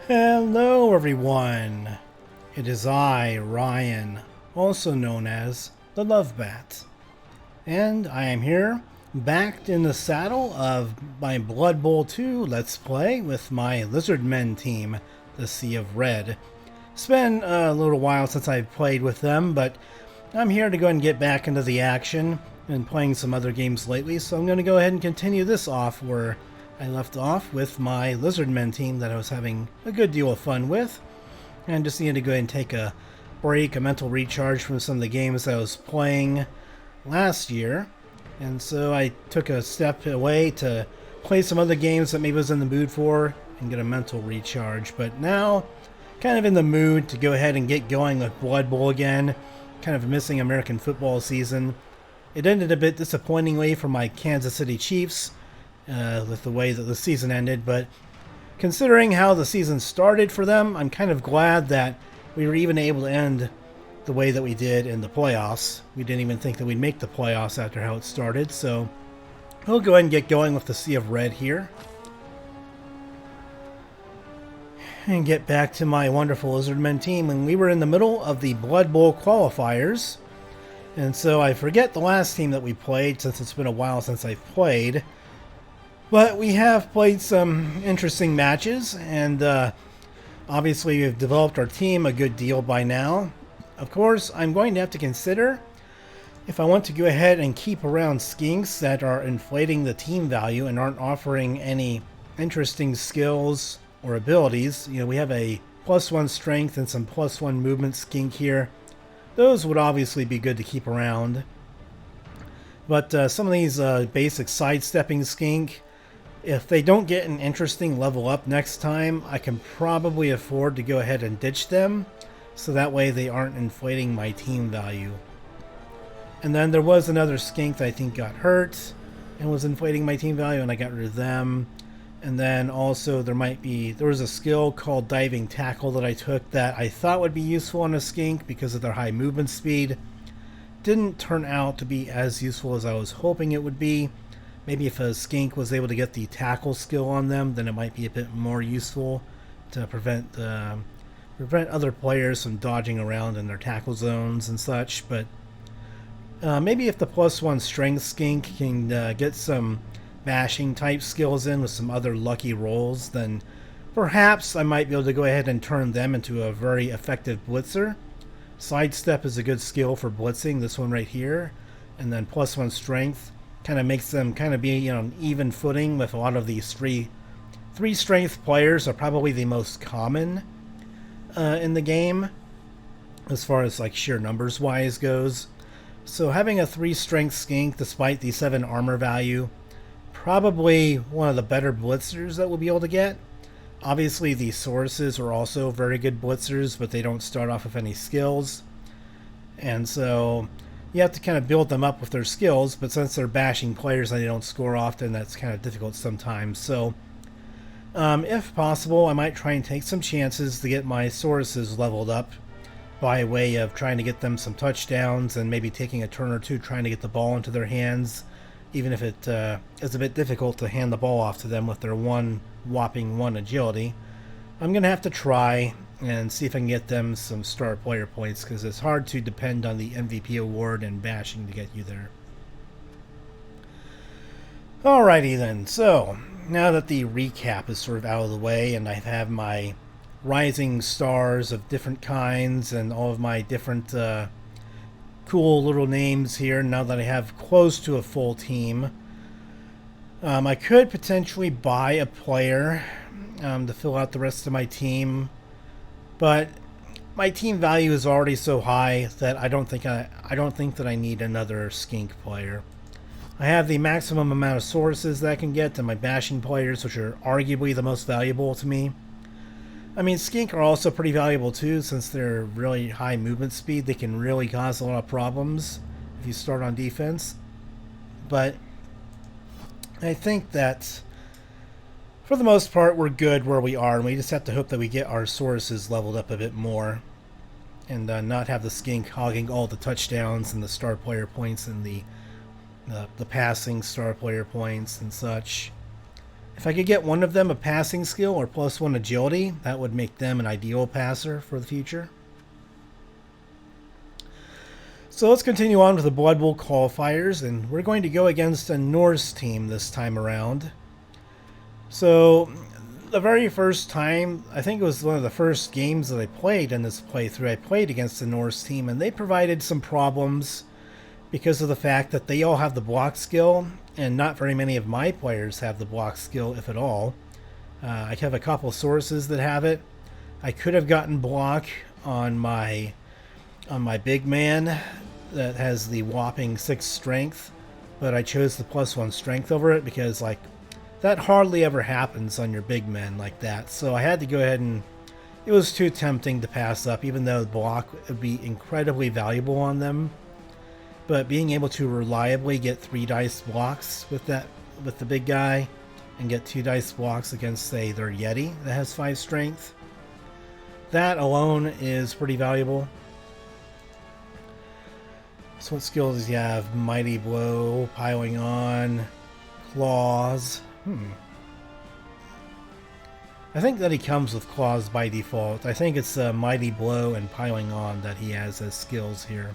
Hello everyone! It is I, Ryan, also known as the Lovebat, and I am here, backed in the saddle of my Blood Bowl 2 Let's Play with my Lizardmen team, the Sea of Red. It's been a little while since I've played with them, but I'm here to go ahead and get back into the action and playing some other games lately, so I'm going to go ahead and continue this off where I left off with my Lizardmen team that I was having a good deal of fun with. And just needed to go ahead and take a break, a mental recharge from some of the games I was playing last year. And so I took a step away to play some other games that maybe I was in the mood for and get a mental recharge. But now, kind of in the mood to go ahead and get going with Blood Bowl again. Kind of missing American football season. It ended a bit disappointingly for my Kansas City Chiefs with the way that the season ended, but considering how the season started for them, I'm kind of glad that we were even able to end the way that we did in the playoffs. We didn't even think that we'd make the playoffs after how it started, so we'll go ahead and get going with the Sea of Red here. And get back to my wonderful Lizardmen team, and we were in the middle of the Blood Bowl qualifiers. And so I forget the last team that we played since it's been a while since I've played. But we have played some interesting matches, and obviously we've developed our team a good deal by now. Of course, I'm going to have to consider if I want to go ahead and keep around skinks that are inflating the team value and aren't offering any interesting skills or abilities. You know, we have a +1 strength and some +1 movement skink here. Those would obviously be good to keep around. But some of these basic sidestepping skink, if they don't get an interesting level up next time, I can probably afford to go ahead and ditch them, so that way they aren't inflating my team value. And then there was another skink that I think got hurt and was inflating my team value, and I got rid of them. And then also there was a skill called Diving Tackle that I took that I thought would be useful on a skink because of their high movement speed. Didn't turn out to be as useful as I was hoping it would be. Maybe if a skink was able to get the tackle skill on them, then it might be a bit more useful to prevent other players from dodging around in their tackle zones and such. But maybe if the +1 strength skink can get some bashing type skills in with some other lucky rolls, then perhaps I might be able to go ahead and turn them into a very effective blitzer. Sidestep is a good skill for blitzing, this one right here, and then +1 strength kind of makes them kind of be on even footing with a lot of these three strength players are probably the most common in the game as far as like sheer numbers wise goes. So having a 3 strength skink despite the 7 armor value, probably one of the better blitzers that we'll be able to get. Obviously the Sauruses are also very good blitzers, but they don't start off with any skills. And so you have to kind of build them up with their skills, but since they're bashing players and they don't score often, that's kind of difficult sometimes. So if possible, I might try and take some chances to get my Sauruses leveled up by way of trying to get them some touchdowns and maybe taking a turn or two trying to get the ball into their hands, even if it is a bit difficult to hand the ball off to them with their whopping 1 agility. I'm going to have to try and see if I can get them some star player points, because it's hard to depend on the MVP award and bashing to get you there. Alrighty then, so now that the recap is sort of out of the way and I have my rising stars of different kinds and all of my different cool little names here, now that I have close to a full team, I could potentially buy a player to fill out the rest of my team, but my team value is already so high that I don't think that I need another skink player. I have the maximum amount of sources that I can get to my bashing players, which are arguably the most valuable to me. I mean, skink are also pretty valuable too, since they're really high movement speed. They can really cause a lot of problems if you start on defense. But I think that for the most part we're good where we are, and we just have to hope that we get our Sauruses leveled up a bit more and not have the skink hogging all the touchdowns and the star player points and the passing star player points and such. If I could get one of them a passing skill or +1 agility, that would make them an ideal passer for the future. So let's continue on with the Blood Bowl qualifiers, and we're going to go against a Norse team this time around. So the very first time, I think it was one of the first games that I played in this playthrough, I played against the Norse team, and they provided some problems because of the fact that they all have the block skill, and not very many of my players have the block skill, if at all. I have a couple of sources that have it. I could have gotten block on my big man that has the whopping 6 strength, but I chose the +1 strength over it because like that hardly ever happens on your big men like that. So I had to go ahead, and it was too tempting to pass up, even though the block would be incredibly valuable on them. But being able to reliably get 3 dice blocks with the big guy, and get 2 dice blocks against, say, their Yeti that has 5 strength, that alone is pretty valuable. So what skills do you have? Mighty Blow, Piling On, Claws. I think that he comes with Claws by default. I think it's Mighty Blow and Piling On that he has as skills here.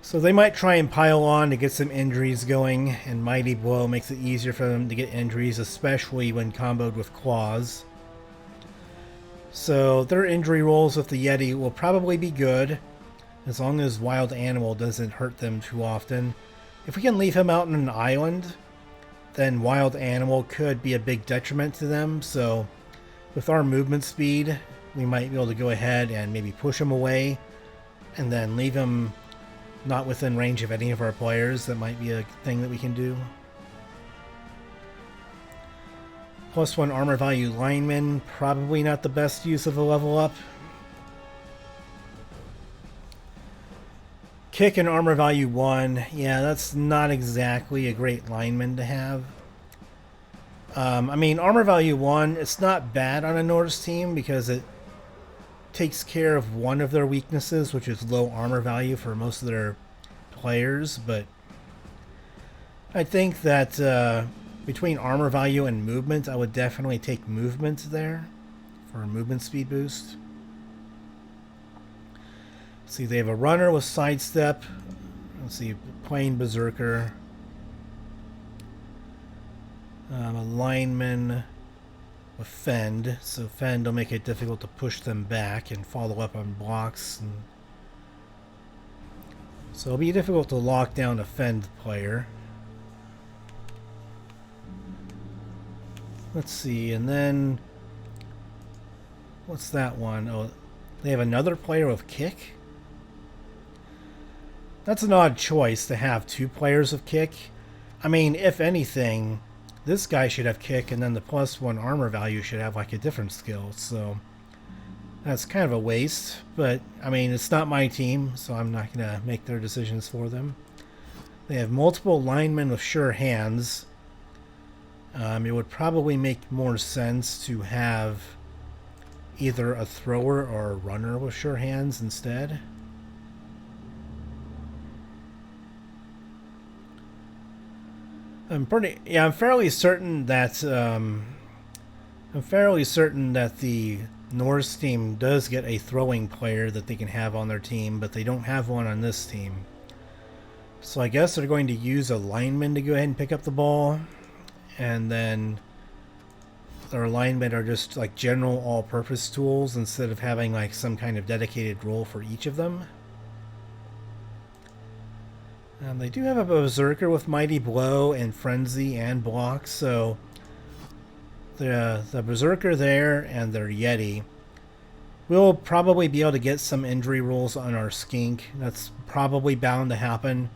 So they might try and pile on to get some injuries going, and Mighty Blow makes it easier for them to get injuries, especially when comboed with Claws. So their injury rolls with the Yeti will probably be good, as long as Wild Animal doesn't hurt them too often. If we can leave him out on an island, then Wild Animal could be a big detriment to them. So with our movement speed, we might be able to go ahead and maybe push him away, and then leave him not within range of any of our players. That might be a thing that we can do. +1 armor value lineman, probably not the best use of a level up. Kick and armor value 1, yeah, that's not exactly a great lineman to have. I mean, armor value 1, it's not bad on a Norse team because it takes care of one of their weaknesses, which is low armor value for most of their players, but I think that between armor value and movement, I would definitely take movement there for a movement speed boost. See, they have a runner with sidestep. Let's see, plain berserker. A lineman with fend. So fend will make it difficult to push them back and follow up on blocks. So it'll be difficult to lock down a fend player. Let's see, and then what's that one? Oh, they have another player with kick. That's an odd choice to have 2 players of kick. I mean, if anything, this guy should have kick, and then the +1 armor value should have like a different skill. So that's kind of a waste. But I mean, it's not my team, so I'm not gonna make their decisions for them. They have multiple linemen with sure hands. It would probably make more sense to have either a thrower or a runner with sure hands instead. I'm fairly certain that the Norse team does get a throwing player that they can have on their team, but they don't have one on this team. So I guess they're going to use a lineman to go ahead and pick up the ball, and then their linemen are just like general all-purpose tools instead of having like some kind of dedicated role for each of them. They do have a berserker with Mighty Blow and Frenzy and block, so the berserker there and their Yeti will probably be able to get some injury rolls on our Skink. That's probably bound to happen.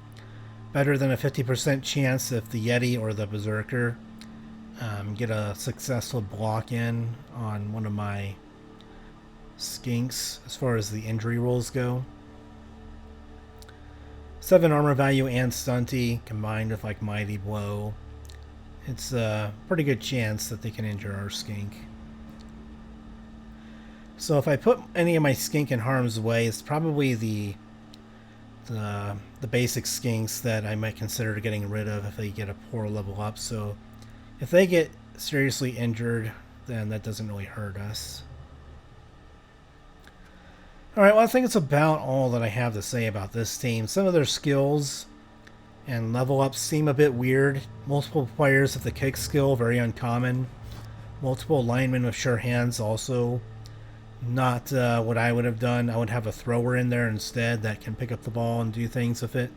Better than a 50% chance if the Yeti or the berserker get a successful block in on one of my Skinks as far as the injury rolls go. 7 armor value and stunty combined with like Mighty Blow. It's a pretty good chance that they can injure our Skink. So if I put any of my Skink in harm's way, it's probably the basic Skinks that I might consider getting rid of if they get a poor level up. So If they get seriously injured, then that doesn't really hurt us. Alright, well I think it's about all that I have to say about this team. Some of their skills and level ups seem a bit weird. Multiple players with the kick skill, very uncommon. Multiple linemen with sure hands, also not what I would have done. I would have a thrower in there instead that can pick up the ball and do things with it,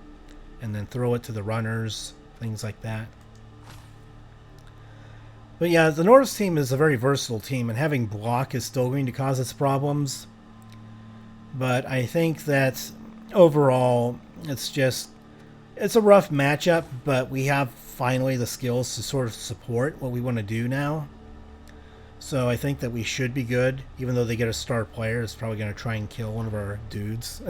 and then throw it to the runners, things like that. But yeah, the Norse team is a very versatile team, and having block is still going to cause its problems. But I think that overall, it's a rough matchup, but we have finally the skills to sort of support what we want to do now. So I think that we should be good, even though they get a star player. It's probably going to try and kill one of our dudes.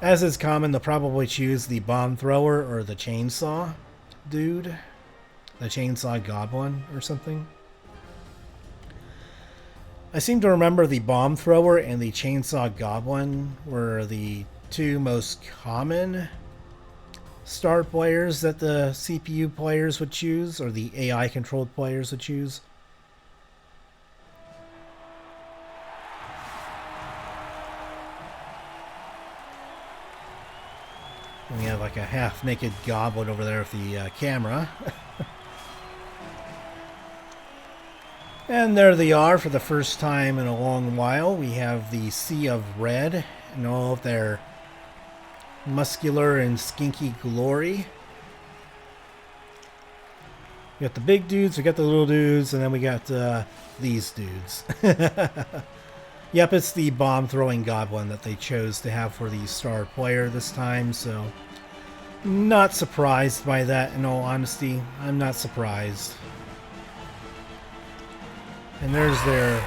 As is common, they'll probably choose the bomb thrower or the chainsaw dude. The chainsaw goblin or something. I seem to remember the bomb thrower and the chainsaw goblin were the two most common star players that the CPU players would choose, or the AI controlled players would choose. And we have like a half-naked goblin over there with the camera. And there they are for the first time in a long while. We have the Sea of Red and all of their muscular and skinky glory. We got the big dudes, we got the little dudes, and then we got these dudes. Yep, it's the bomb-throwing goblin that they chose to have for the star player this time, so not surprised by that, in all honesty. I'm not surprised. And there's their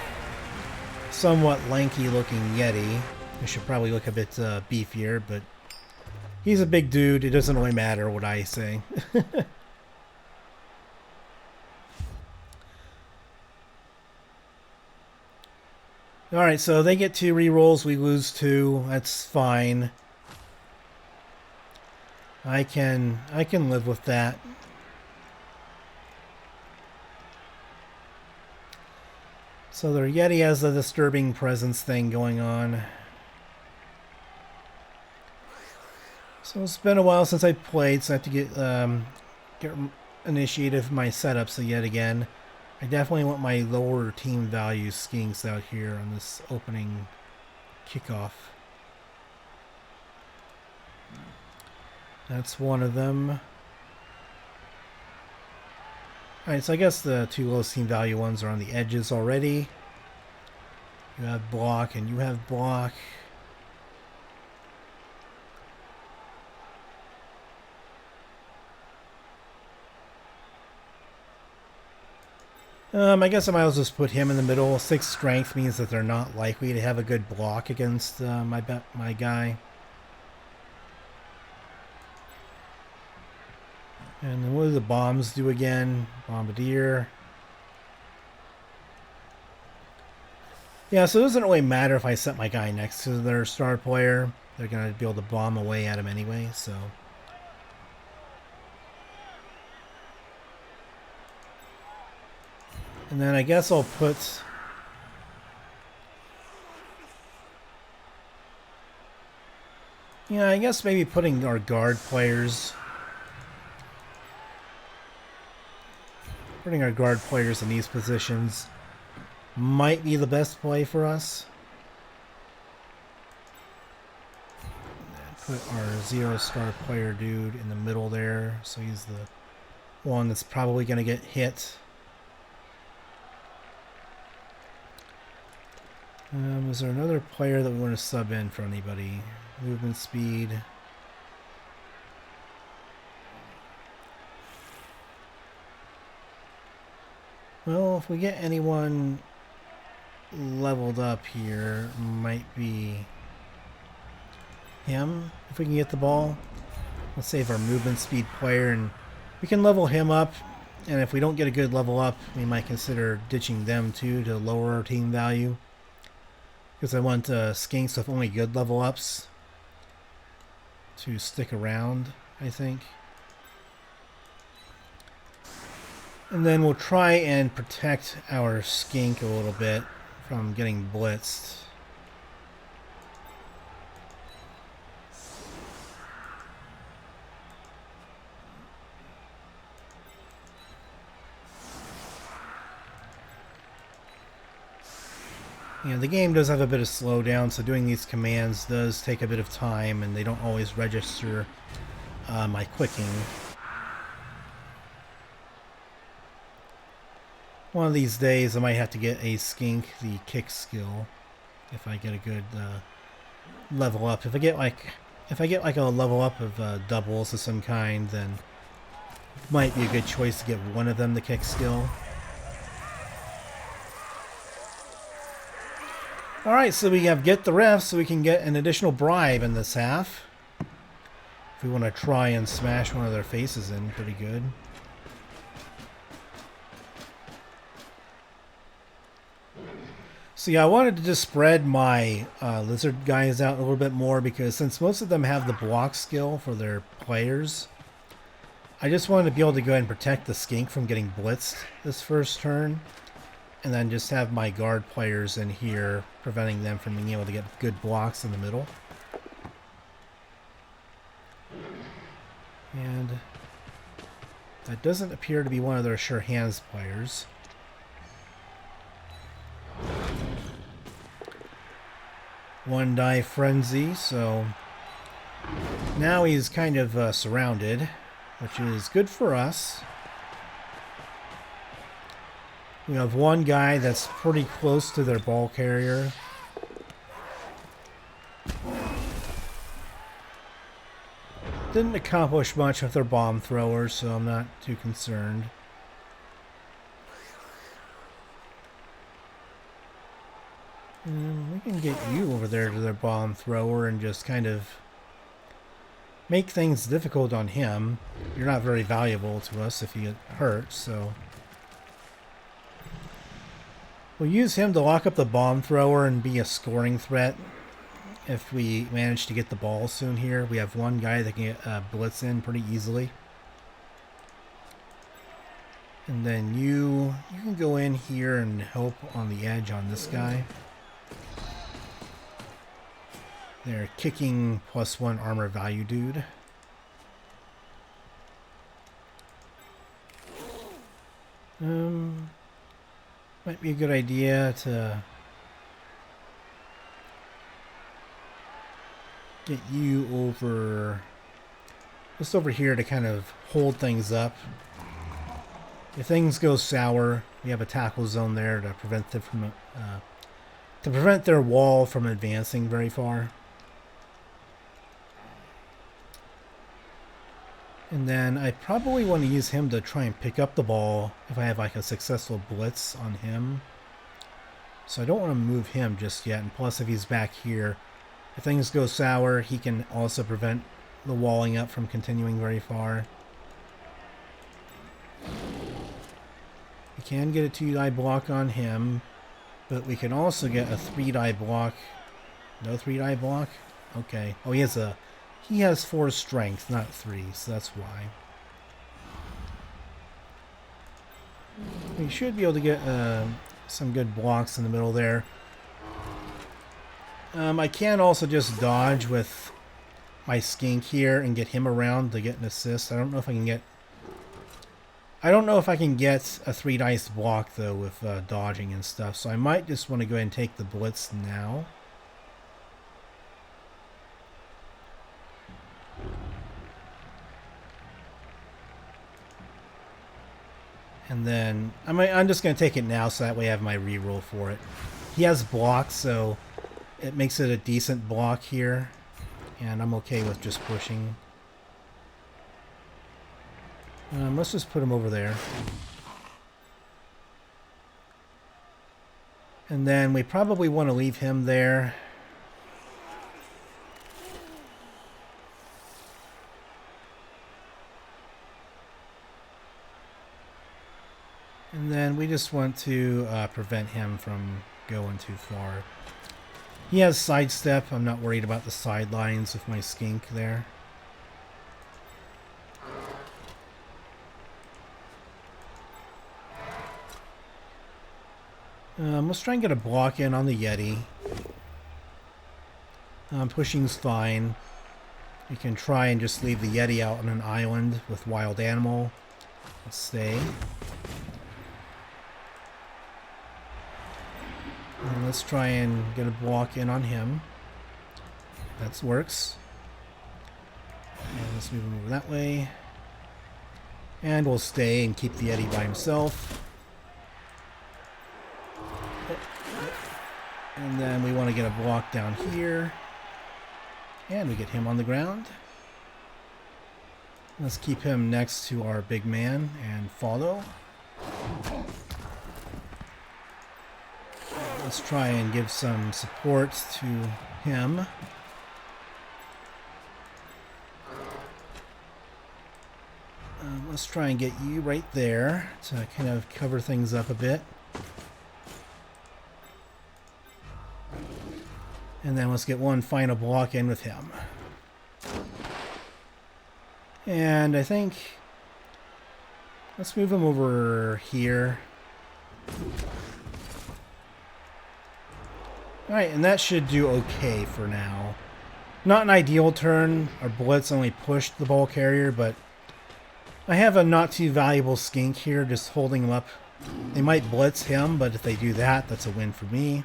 somewhat lanky-looking Yeti. He should probably look a bit beefier, but he's a big dude. It doesn't really matter what I say. Alright, so they get 2 rerolls, we lose 2. That's fine. I can live with that. So their Yeti has a disturbing presence thing going on. So it's been a while since I played, so I have to get initiated with my setups yet again. I definitely want my lower team value skinks out here on this opening kickoff. That's one of them. Alright, so I guess the 2 lowest team value ones are on the edges already. You have block and you have block. I guess I might as well just put him in the middle. 6 strength means that they're not likely to have a good block against my guy. And then what do the bombs do again? Bombardier. Yeah, so it doesn't really matter if I set my guy next to their star player. They're going to be able to bomb away at him anyway, so... And then I guess I'll put... Yeah, I guess maybe putting our guard players... Putting our guard players in these positions might be the best play for us. Put our 0-star player dude in the middle there, so he's the one that's probably going to get hit. Is there another player that we want to sub in for anybody? Movement speed. Well, if we get anyone leveled up here, might be him, if we can get the ball. Let's save our movement speed player, and we can level him up, and if we don't get a good level up, we might consider ditching them too to lower our team value. Because I want skinks with only good level ups to stick around, I think. And then we'll try and protect our Skink a little bit from getting blitzed. You know, the game does have a bit of slowdown, so doing these commands does take a bit of time, and they don't always register my clicking. One of these days I might have to get a Skink, the kick skill, if I get a good level up. If I get like a level up of doubles of some kind, then it might be a good choice to get one of them the kick skill. Alright, so we have get the ref, so we can get an additional bribe in this half. If we want to try and smash one of their faces in pretty good. So yeah, I wanted to just spread my lizard guys out a little bit more, because since most of them have the block skill for their players, I just wanted to be able to go ahead and protect the Skink from getting blitzed this first turn. And then just have my guard players in here, preventing them from being able to get good blocks in the middle. And that doesn't appear to be one of their sure hands players. One die frenzy, so now he's kind of surrounded, which is good for us. We have one guy that's pretty close to their ball carrier. Didn't accomplish much with their bomb thrower, so I'm not too concerned. And we can get you over there to their bomb thrower and just kind of make things difficult on him. You're not very valuable to us if you get hurt, so... We'll use him to lock up the bomb thrower and be a scoring threat if we manage to get the ball soon here. We have one guy that can get blitz in pretty easily. And then you can go in here and help on the edge on this guy. They're kicking +1 armor value dude. Might be a good idea to get you over, just over here to kind of hold things up. If things go sour, we have a tackle zone there to prevent them from, to prevent their wall from advancing very far. And then I probably want to use him to try and pick up the ball if I have like a successful blitz on him. So I don't want to move him just yet. And plus, if he's back here, if things go sour, he can also prevent the walling up from continuing very far. We can get a 2-die block on him, but we can also get a 3-die block. No 3-die block? Okay. Oh, he has 4 strength, not 3, so that's why. We should be able to get some good blocks in the middle there. I can also just dodge with my Skink here and get him around to get an assist. I don't know if I can get a 3-dice block though with dodging and stuff, so I might just want to go ahead and take the blitz now. And then I'm just going to take it now so that way I have my reroll for it. He has blocks, so it makes it a decent block here. And I'm okay with just pushing. Let's just put him over there. And then we probably want to leave him there. And then we just want to prevent him from going too far. He has sidestep. I'm not worried about the sidelines with my Skink there. Let's try and get a block in on the Yeti. Pushing's fine. We can try and just leave the Yeti out on an island with wild animal. Let's stay. And let's try and get a block in on him. That works. And let's move him over that way. And we'll stay and keep the Yeti by himself. And then we want to get a block down here. And we get him on the ground. Let's keep him next to our big man and follow. Let's try and give some support to him. Let's try and get you right there to kind of cover things up a bit. And then let's get one final block in with him. And I think let's move him over here. Alright, and that should do okay for now. Not an ideal turn. Our blitz only pushed the ball carrier, but I have a not too valuable skink here just holding him up. They might blitz him, but if they do that, that's a win for me.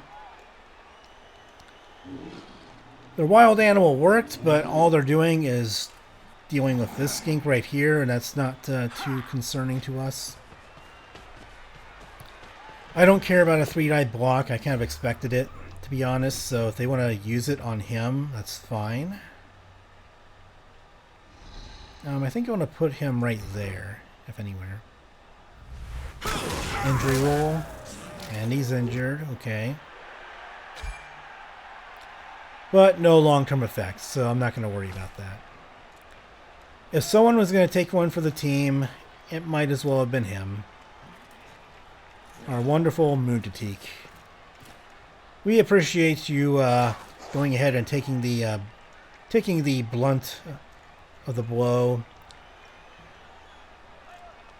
Their wild animal worked, but all they're doing is dealing with this skink right here, and that's not too concerning to us. I don't care about a 3-die block. I kind of expected it, to be honest, so if they want to use it on him, that's fine. I think I want to put him right there, if anywhere. Injury roll, and he's injured, okay. But no long-term effects, so I'm not going to worry about that. If someone was going to take one for the team, it might as well have been him. Our wonderful Munditeek. We appreciate you going ahead and taking the blunt of the blow.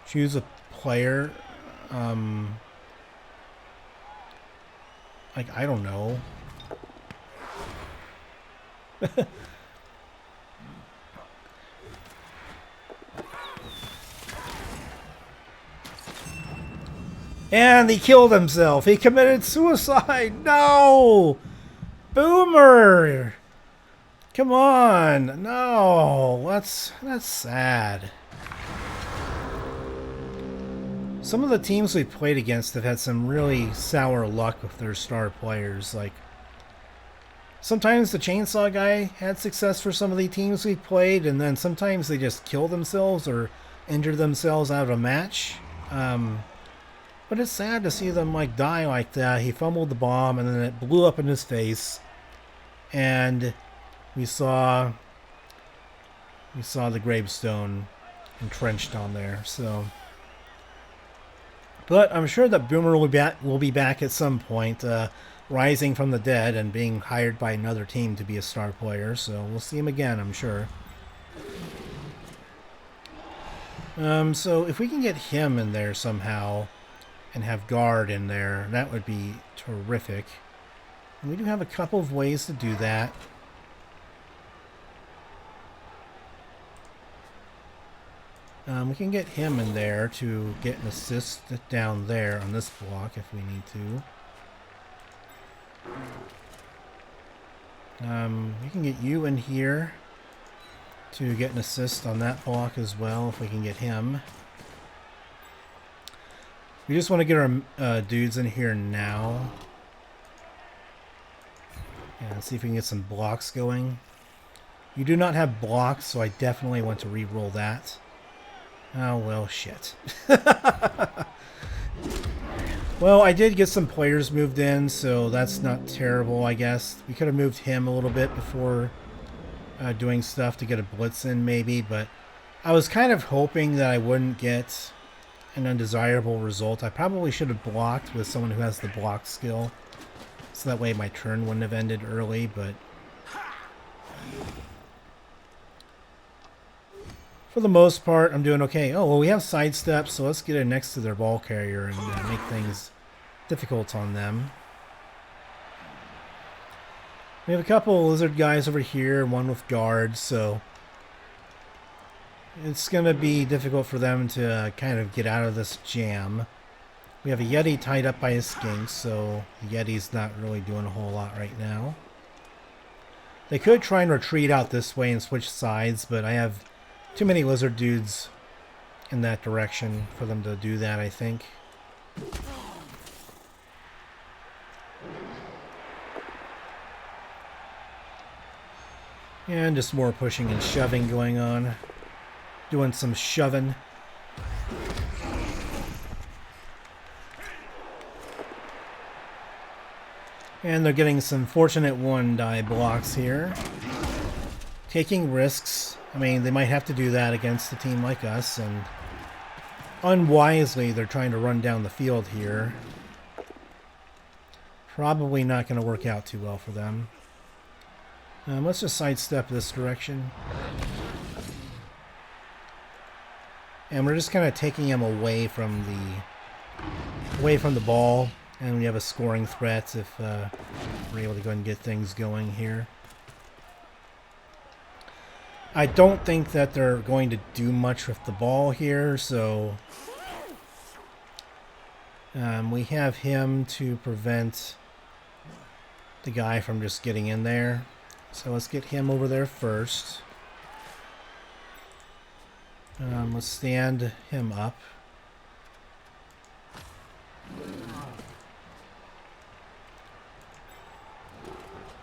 Choose a player. Like, I don't know. And he killed himself. He committed suicide. No! Boomer! Come on. No. That's sad. Some of the teams we played against have had some really sour luck with their star players. Like, sometimes the chainsaw guy had success for some of the teams we played, and then sometimes they just kill themselves or injure themselves out of a match. But it's sad to see them like die like that. He fumbled the bomb and then it blew up in his face, and we saw the gravestone entrenched on there. So, but I'm sure that Boomer will be back at some point, rising from the dead and being hired by another team to be a star player. So we'll see him again, I'm sure. So if we can get him in there somehow and have guard in there, that would be terrific. And we do have a couple of ways to do that. We can get him in there to get an assist down there on this block if we need to. We can get you in here to get an assist on that block as well if we can get him. We just want to get our dudes in here now. And see if we can get some blocks going. You do not have blocks, so I definitely want to re-roll that. Oh, well, shit. Well, I did get some players moved in, so that's not terrible, I guess. We could have moved him a little bit before doing stuff to get a blitz in, maybe, but I was kind of hoping that I wouldn't get an undesirable result. I probably should have blocked with someone who has the block skill, so that way my turn wouldn't have ended early, but for the most part, I'm doing okay. Oh, well, we have sidestep, so let's get it next to their ball carrier and make things difficult on them. We have a couple lizard guys over here, one with guards, so it's going to be difficult for them to kind of get out of this jam. We have a Yeti tied up by a Skink, so the Yeti's not really doing a whole lot right now. They could try and retreat out this way and switch sides, but I have too many lizard dudes in that direction for them to do that, I think. And just more pushing and shoving going on. Doing some shoving. And they're getting some fortunate 1-die blocks here. Taking risks. I mean, they might have to do that against a team like us, and unwisely they're trying to run down the field here. Probably not going to work out too well for them. Let's just sidestep this direction. And we're just kind of taking him away from the ball, and we have a scoring threat if we're able to go and get things going here. I don't think that they're going to do much with the ball here, so we have him to prevent the guy from just getting in there. So let's get him over there first. Let's stand him up.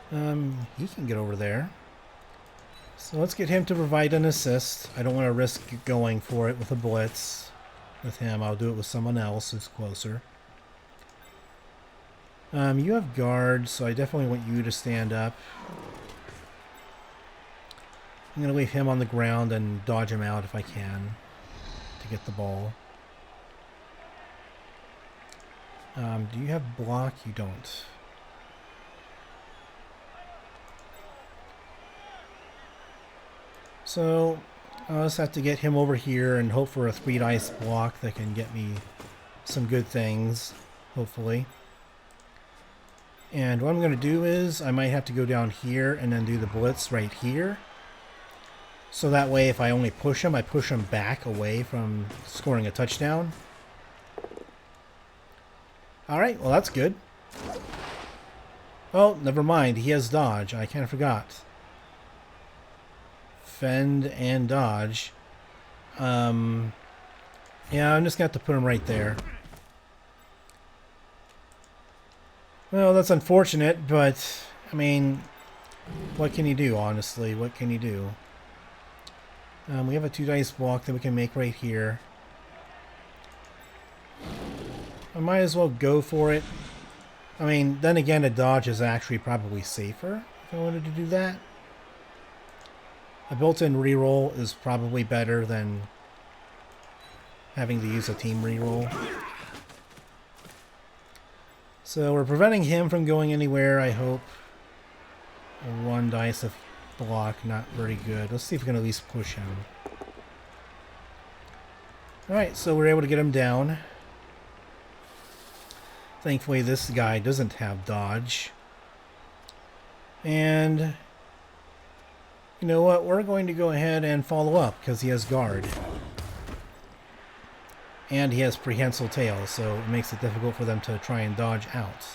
He can get over there. So let's get him to provide an assist. I don't want to risk going for it with a blitz with him. I'll do it with someone else who's closer. You have guard, so I definitely want you to stand up. I'm going to leave him on the ground and dodge him out if I can to get the ball. Do you have block? You don't. So I'll just have to get him over here and hope for a 3-dice block that can get me some good things, hopefully. And what I'm going to do is I might have to go down here and then do the blitz right here. So that way if I only push him, I push him back away from scoring a touchdown. Alright, well that's good. Oh, never mind. He has dodge. I kind of forgot. Fend and dodge. Yeah, I'm just going to have to put him right there. Well, that's unfortunate, but, I mean, what can you do, honestly? What can you do? We have a 2-dice block that we can make right here. I might as well go for it. I mean, then again, a dodge is actually probably safer if I wanted to do that. A built-in reroll is probably better than having to use a team reroll. So we're preventing him from going anywhere, I hope. 1 dice of block, not very good. Let's see if we can at least push him. Alright, so we're able to get him down. Thankfully this guy doesn't have dodge. And you know what? We're going to go ahead and follow up because he has guard. And he has prehensile tail, so it makes it difficult for them to try and dodge out.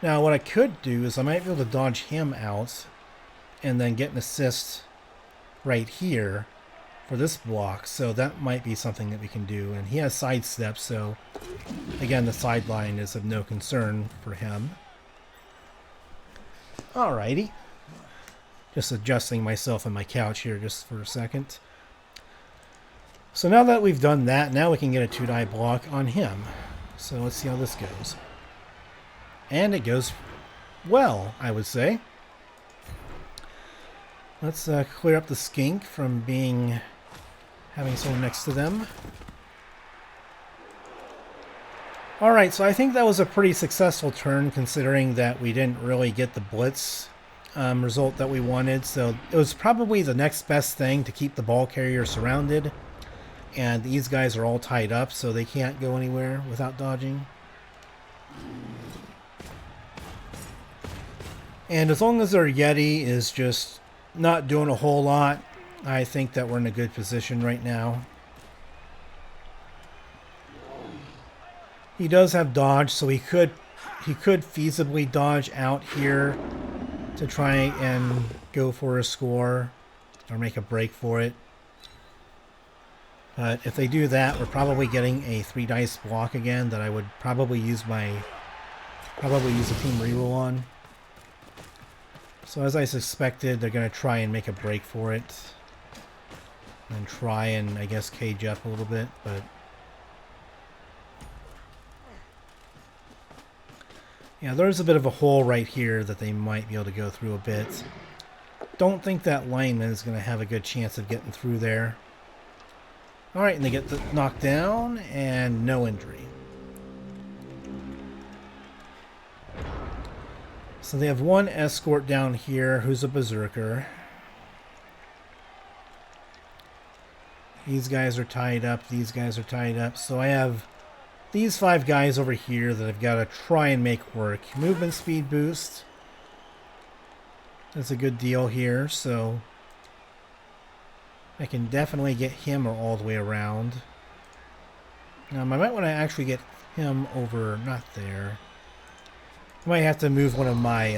Now what I could do is I might be able to dodge him out and then get an assist right here for this block, so that might be something that we can do. And he has sidestep, so again the sideline is of no concern for him. Alrighty. Just adjusting myself on my couch here just for a second. So now that we've done that, now we can get a 2-die block on him. So let's see how this goes. And it goes well, I would say. Let's clear up the Skink from having someone next to them. Alright, so I think that was a pretty successful turn considering that we didn't really get the blitz result that we wanted. So it was probably the next best thing to keep the ball carrier surrounded And these guys are all tied up, so they can't go anywhere without dodging. And as long as our Yeti is just not doing a whole lot, I think that we're in a good position right now. He does have dodge, so he could feasibly dodge out here to try and go for a score or make a break for it. But if they do that, we're probably getting a 3 dice block again that I would probably use a team reroll on. So as I suspected, they're going to try and make a break for it. And try and, I guess, cage up a little bit, but... yeah, there's a bit of a hole right here that they might be able to go through a bit. Don't think that lineman is going to have a good chance of getting through there. Alright, and they get knocked down, and no injury. So they have one escort down here who's a berserker. These guys are tied up, these guys are tied up. So I have these 5 guys over here that I've got to try and make work. Movement speed boost. That's a good deal here, so I can definitely get him all the way around. I might want to actually get him over, not there. I might have to move one of my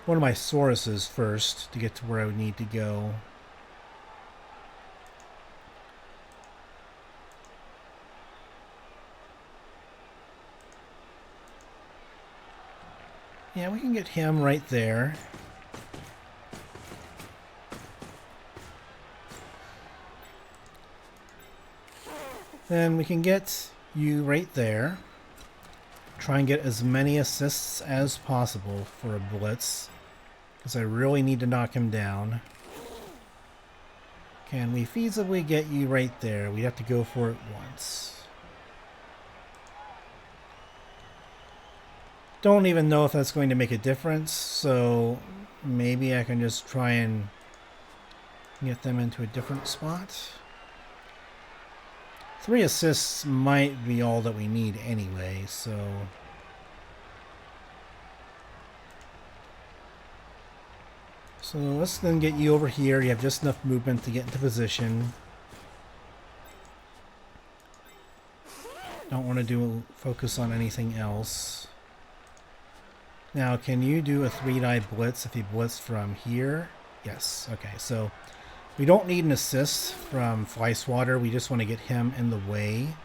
Sauruses first to get to where I would need to go. Yeah, we can get him right there. Then we can get you right there. Try and get as many assists as possible for a blitz, because I really need to knock him down. Can we feasibly get you right there? We have to go for it once. Don't even know if that's going to make a difference, so maybe I can just try and get them into a different spot. 3 assists might be all that we need anyway, so... so let's then get you over here. You have just enough movement to get into position. Don't want to focus on anything else. Now, can you do a 3-die blitz if you blitz from here? Yes. Okay, so... we don't need an assist from Swatter. We just want to get him in the way.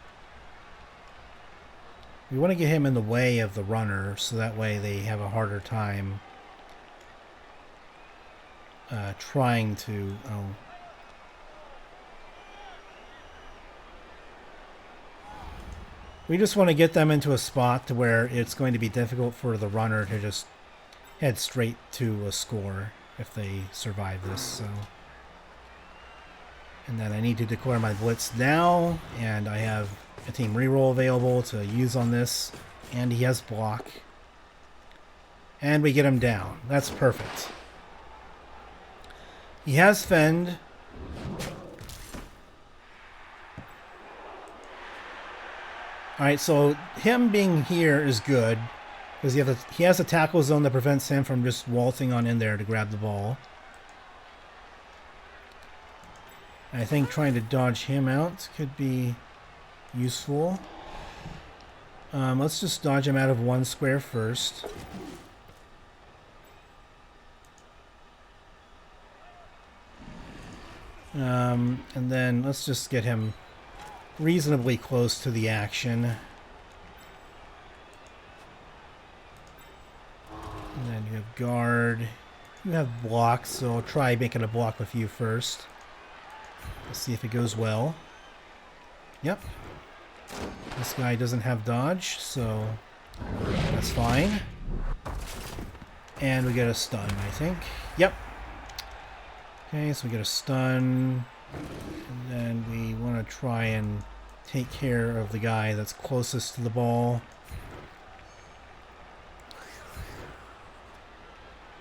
We want to get him in the way of the runner, so that way they have a harder time trying to... oh. We just want to get them into a spot to where it's going to be difficult for the runner to just head straight to a score if they survive this, so... and then I need to declare my blitz now, and I have a team reroll available to use on this, and he has block. And we get him down. That's perfect. He has fend. Alright, so him being here is good, because he has a tackle zone that prevents him from just waltzing on in there to grab the ball. I think trying to dodge him out could be useful. Let's just dodge him out of 1 square first. And then let's just get him reasonably close to the action. And then you have guard. You have blocks, so I'll try making a block with you first. Let's see if it goes well. Yep. This guy doesn't have dodge, so that's fine. And we get a stun, I think. Yep. Okay, so we get a stun. And then we want to try and take care of the guy that's closest to the ball.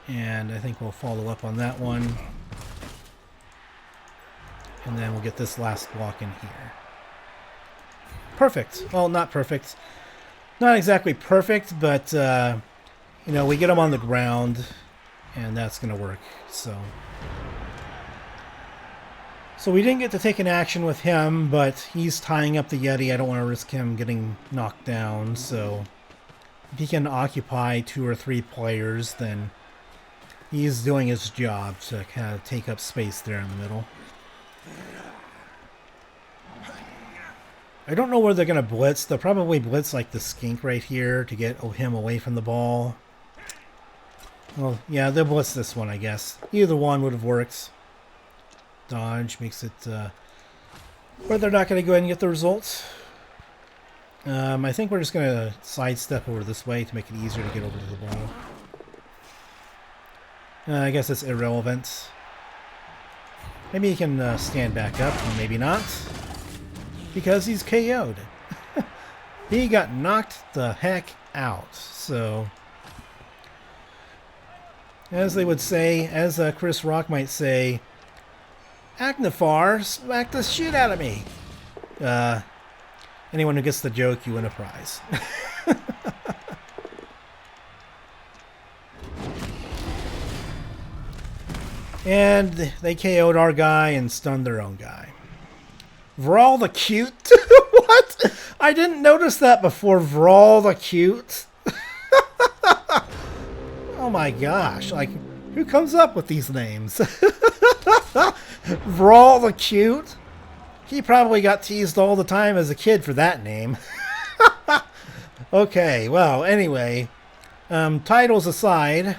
And I think we'll follow up on that one. And then we'll get this last block in here. Perfect. Well, not perfect. Not exactly perfect, but, you know, we get him on the ground, and that's going to work. So we didn't get to take an action with him, but he's tying up the Yeti. I don't want to risk him getting knocked down, so if he can occupy 2 or 3 players, then he's doing his job to kind of take up space there in the middle. I don't know where they're going to blitz. They'll probably blitz like the Skink right here to get him away from the ball. Well, yeah, they'll blitz this one, I guess. Either one would have worked. Dodge makes it where they're not going to go ahead and get the results. I think we're just going to sidestep over this way to make it easier to get over to the ball. I guess it's irrelevant. Maybe he can stand back up, maybe not. Because he's KO'd. He got knocked the heck out. So, as they would say, as Chris Rock might say, Agnifar smacked the shit out of me. Anyone who gets the joke, you win a prize. And they KO'd our guy and stunned their own guy. Vral the Cute? What? I didn't notice that before. Vral the Cute? Oh my gosh. Like, who comes up with these names? Vral the Cute? He probably got teased all the time as a kid for that name. Okay, well, anyway. Titles aside,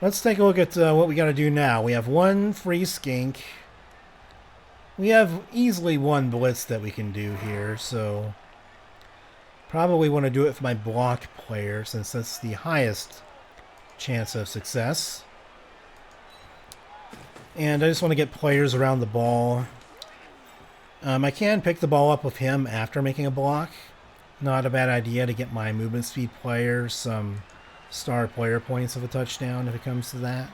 let's take a look at what we got to do now. We have 1 free Skink. We have easily 1 blitz that we can do here, so probably want to do it for my block player since that's the highest chance of success. And I just want to get players around the ball. I can pick the ball up with him after making a block. Not a bad idea to get my movement speed player some star player points of a touchdown if it comes to that.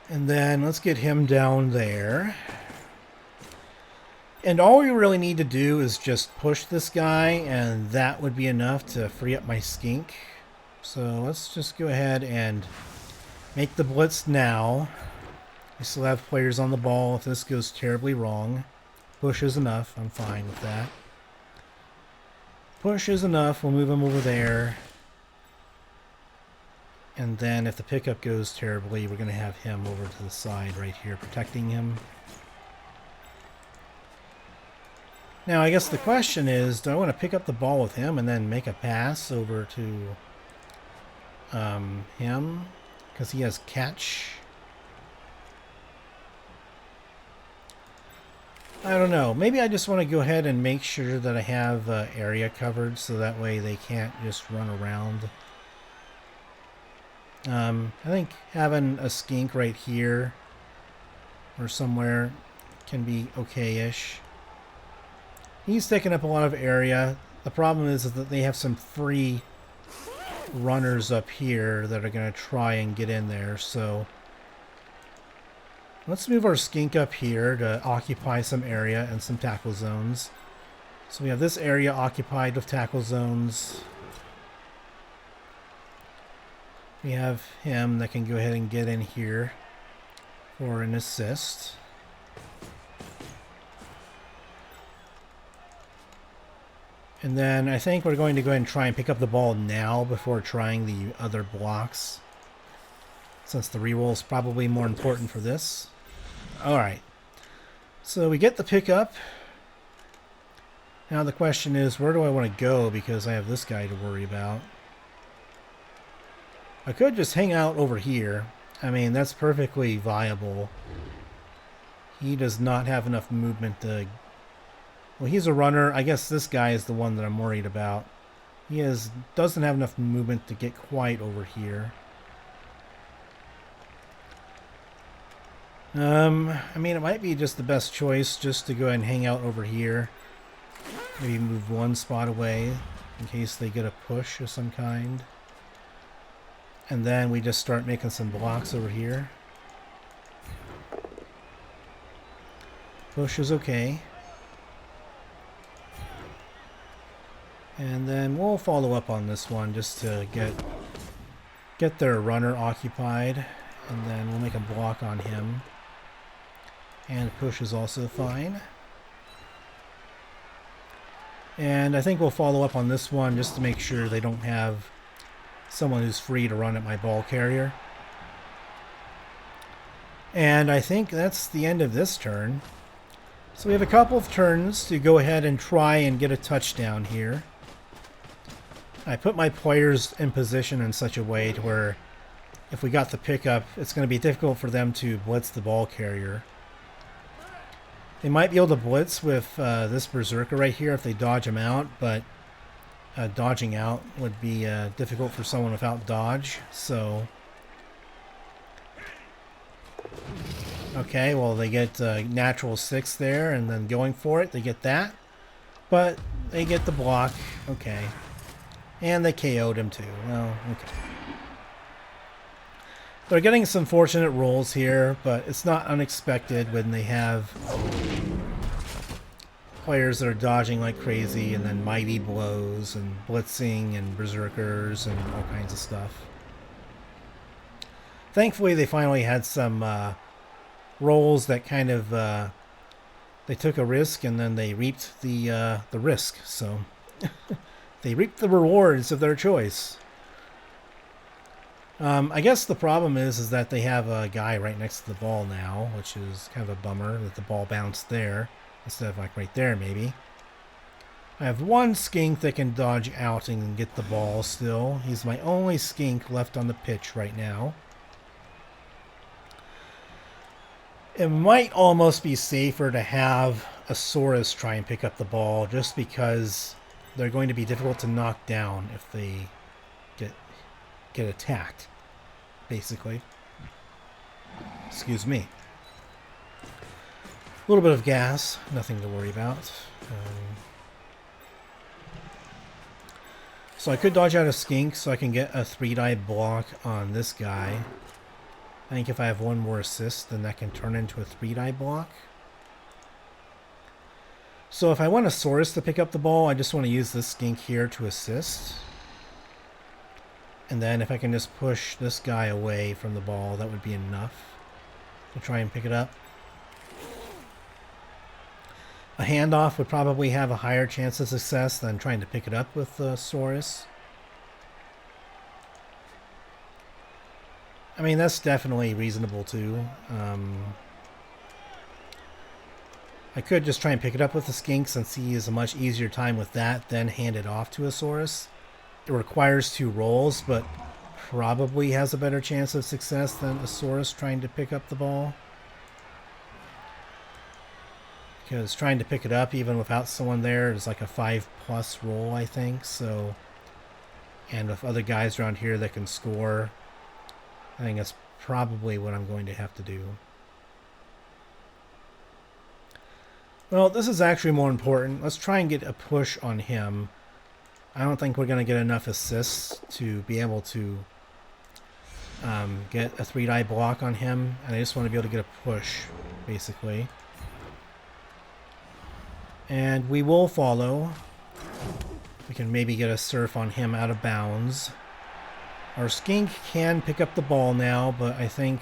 And then let's get him down there. And all we really need to do is just push this guy, and that would be enough to free up my Skink. So let's just go ahead and make the blitz now. We still have players on the ball if this goes terribly wrong. Push is enough. I'm fine with that. Push is enough. We'll move him over there. And then if the pickup goes terribly, we're going to have him over to the side right here protecting him. Now, I guess the question is, do I want to pick up the ball with him and then make a pass over to him? Because he has catch. I don't know. Maybe I just want to go ahead and make sure that I have area covered so that way they can't just run around. I think having a Skink right here or somewhere can be okay-ish. He's taking up a lot of area. The problem is that they have some free runners up here that are going to try and get in there. So let's move our Skink up here to occupy some area and some tackle zones. So we have this area occupied with tackle zones. We have him that can go ahead and get in here for an assist. And then I think we're going to go ahead and try and pick up the ball now before trying the other blocks, since the reroll is probably more important for this. Alright, so we get the pickup. Now the question is, where do I want to go, because I have this guy to worry about. I could just hang out over here. I mean, that's perfectly viable. He does not have enough movement to... Well, he's a runner. I guess this guy is the one that I'm worried about. He doesn't have enough movement to get quite over here. I mean, it might be just the best choice just to go ahead and hang out over here. Maybe move 1 spot away in case they get a push of some kind. And then we just start making some blocks over here. Push is okay. And then we'll follow up on this one just to get their runner occupied. And then we'll make a block on him. And push is also fine. And I think we'll follow up on this one just to make sure they don't have someone who's free to run at my ball carrier. And I think that's the end of this turn. So we have a couple of turns to go ahead and try and get a touchdown here. I put my players in position in such a way to where if we got the pickup, it's going to be difficult for them to blitz the ball carrier. They might be able to blitz with this Berserker right here if they dodge him out, but dodging out would be difficult for someone without dodge, so... Okay, well they get natural 6 there, and then going for it, they get that. But they get the block, okay. And they KO'd him too, well, okay. They're getting some fortunate rolls here, but it's not unexpected when they have players that are dodging like crazy, and then mighty blows, and blitzing, and berserkers, and all kinds of stuff. Thankfully, they finally had some rolls that kind of they took a risk, and then they reaped the risk. So they reaped the rewards of their choice. I guess the problem is that they have a guy right next to the ball now, which is kind of a bummer that the ball bounced there instead of like right there maybe. I have one skink that can dodge out and get the ball still. He's my only skink left on the pitch right now. It might almost be safer to have a Saurus try and pick up the ball just because they're going to be difficult to knock down if they get attacked, basically. Excuse me. A little bit of gas, nothing to worry about. So I could dodge out a skink so I can get a 3-die block on this guy. I think if I have one more assist, then that can turn into a 3-die block. So if I want a Saurus to pick up the ball, I just want to use this skink here to assist. And then if I can just push this guy away from the ball, that would be enough to try and pick it up. A handoff would probably have a higher chance of success than trying to pick it up with the Saurus. I mean, that's definitely reasonable too. I could just try and pick it up with the skink since he has a much easier time with that than hand it off to a Saurus. It requires 2 rolls, but probably has a better chance of success than a Saurus trying to pick up the ball. Because trying to pick it up even without someone there is like a 5+ roll, I think. So, and with other guys around here that can score, I think that's probably what I'm going to have to do. Well, this is actually more important. Let's try and get a push on him. I don't think we're going to get enough assists to be able to get a 3-die block on him. And I just want to be able to get a push, basically. And we will follow. We can maybe get a surf on him out of bounds. Our skink can pick up the ball now, but I think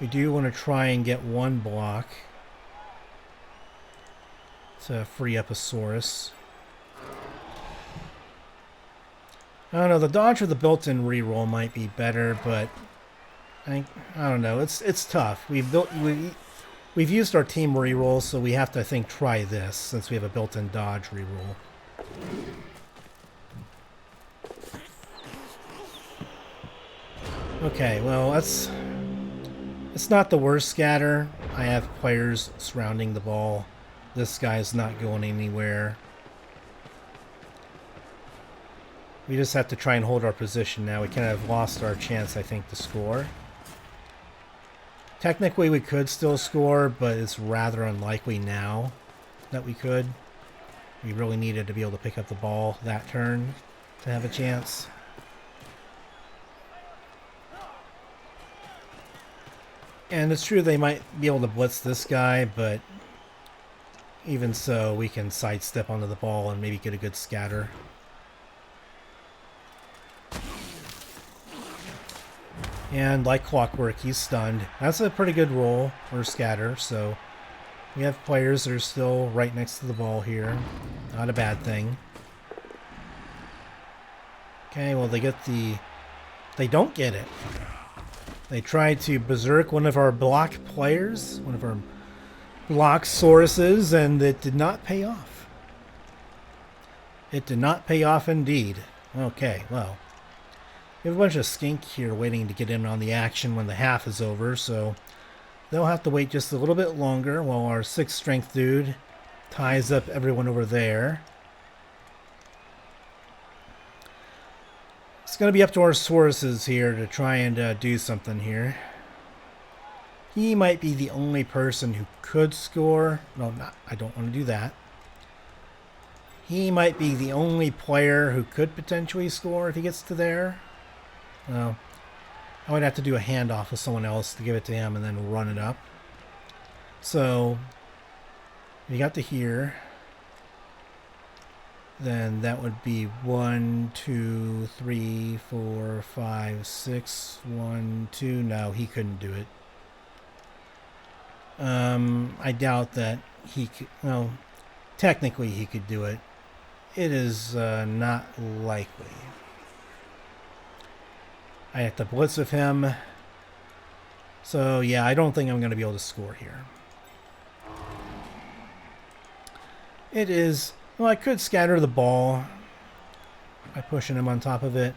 we do want to try and get one block to free up a Saurus. I don't know, the dodge with the built-in reroll might be better, but I don't know. It's tough. We've used our team reroll, so we have to, I think, try this since we have a built-in dodge reroll. Okay, well, it's not the worst scatter. I have players surrounding the ball. This guy's not going anywhere. We just have to try and hold our position now. We kind of lost our chance, I think, to score. Technically, we could still score, but it's rather unlikely now that we could. We really needed to be able to pick up the ball that turn to have a chance. And it's true they might be able to blitz this guy, but even so, we can sidestep onto the ball and maybe get a good scatter. And like clockwork, he's stunned. That's a pretty good roll or scatter, so we have players that are still right next to the ball here. Not a bad thing. Okay, well they get the... They don't get it. They tried to berserk one of our block players, one of our block Sauruses, and it did not pay off. It did not pay off indeed. Okay, well. We have a bunch of Skink here waiting to get in on the action when the half is over, so they'll have to wait just a little bit longer while our 6th strength dude ties up everyone over there. It's going to be up to our Sauruses here to try and do something here. He might be the only person who could score. No, not. I don't want to do that. He might be the only player who could potentially score if he gets to there. Well, I would have to do a handoff with someone else to give it to him and then run it up. So, if you got to here, then that would be 1, 2, 3, 4, 5, 6, 1, 2. No, he couldn't do it. I doubt that he could. Well, technically he could do it. It is not likely. I have to blitz with him. So, yeah, I don't think I'm going to be able to score here. It is... Well, I could scatter the ball by pushing him on top of it.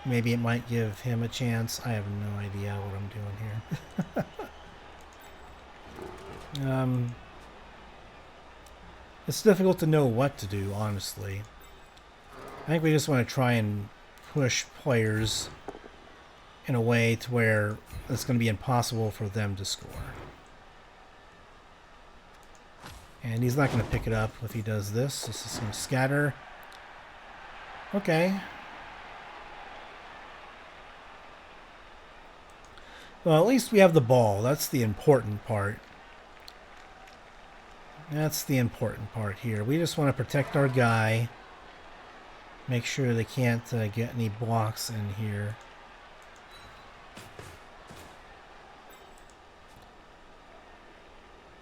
Maybe it might give him a chance. I have no idea what I'm doing here. It's difficult to know what to do, honestly. I think we just want to try and push players in a way to where it's going to be impossible for them to score. And he's not going to pick it up if he does this. This is going to scatter. Okay. Well, at least we have the ball. That's the important part. That's the important part here. We just want to protect our guy. Make sure they can't get any blocks in here.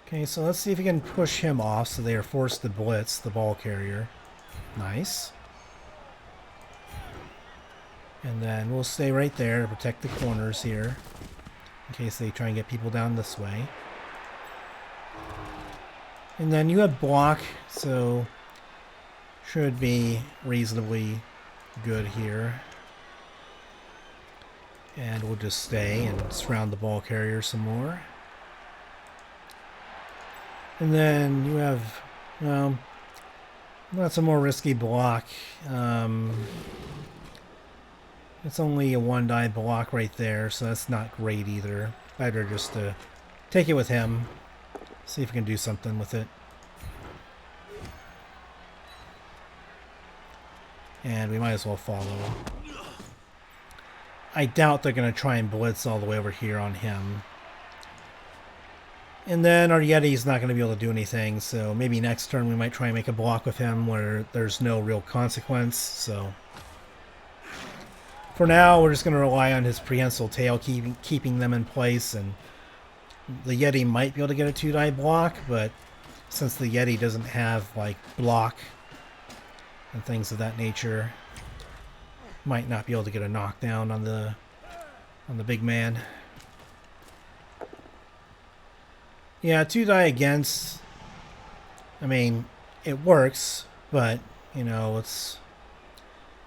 Okay, so let's see if we can push him off so they are forced to blitz the ball carrier. Nice. And then we'll stay right there to protect the corners here in case they try and get people down this way. And then you have block, so should be reasonably good here. And we'll just stay and surround the ball carrier some more. And then you have, well, that's a more risky block. It's only a 1-die block right there, so that's not great either. Better just to take it with him, see if we can do something with it. And we might as well follow. I doubt they're going to try and blitz all the way over here on him. And then our Yeti's not going to be able to do anything, so maybe next turn we might try and make a block with him where there's no real consequence. So for now, we're just going to rely on his prehensile tail keeping them in place, and the Yeti might be able to get a 2-die block, but since the Yeti doesn't have like block and things of that nature, might not be able to get a knockdown on the big man. Yeah, 2-die against, I mean, it works, but, you know, it's,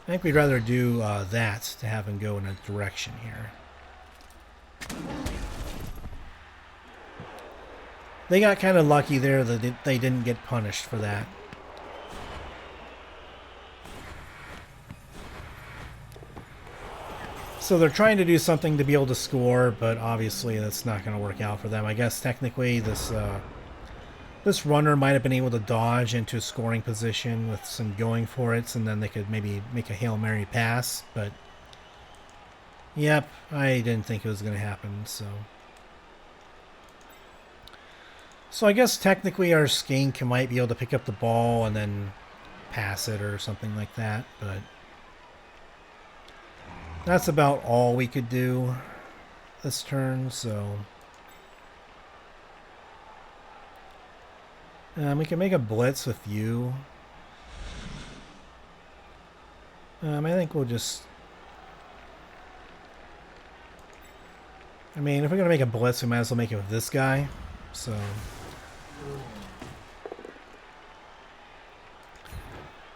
I think we'd rather do that to have him go in a direction here. They got kind of lucky there that they didn't get punished for that. So they're trying to do something to be able to score, but obviously that's not going to work out for them. I guess technically this runner might have been able to dodge into a scoring position with some going for it, and then they could maybe make a Hail Mary pass, but yep, I didn't think it was going to happen, so So I guess technically our Skink might be able to pick up the ball and then pass it or something like that, but that's about all we could do this turn, so we can make a blitz with you. I think we'll just... I mean, if we're going to make a blitz, we might as well make it with this guy. So...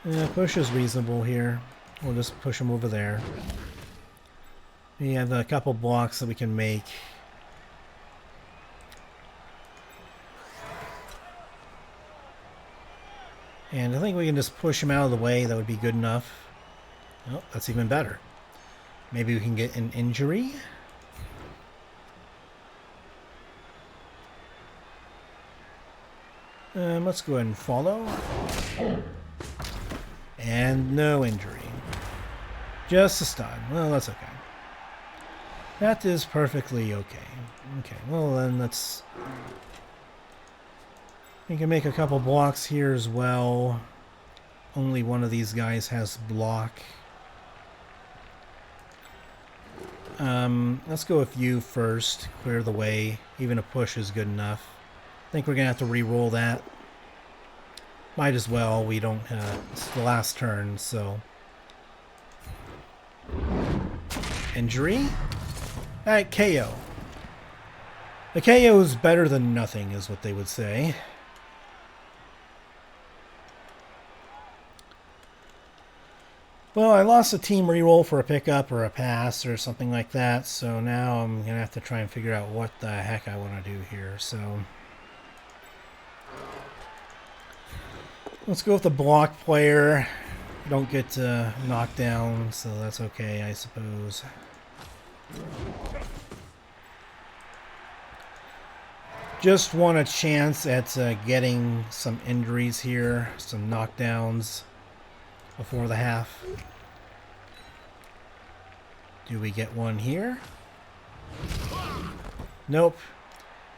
yeah, push is reasonable here. We'll just push him over there. We have a couple blocks that we can make. And I think we can just push him out of the way. That would be good enough. Oh, that's even better. Maybe we can get an injury. Let's go ahead and follow. And no injury. Just a stun. Well, that's okay. That is perfectly okay. Okay, well then let's... we can make a couple blocks here as well. Only one of these guys has block. Let's go with you first. Clear the way. Even a push is good enough. I think we're going to have to re-roll that. Might as well. We don't... it's the last turn, so... injury? Alright, KO. The KO is better than nothing, is what they would say. Well, I lost a team reroll for a pickup or a pass or something like that, so now I'm going to have to try and figure out what the heck I want to do here, so... let's go with the block player. Don't get knocked down, so that's okay, I suppose. Just want a chance at getting some injuries here, some knockdowns before the half. Do we get one here? Nope.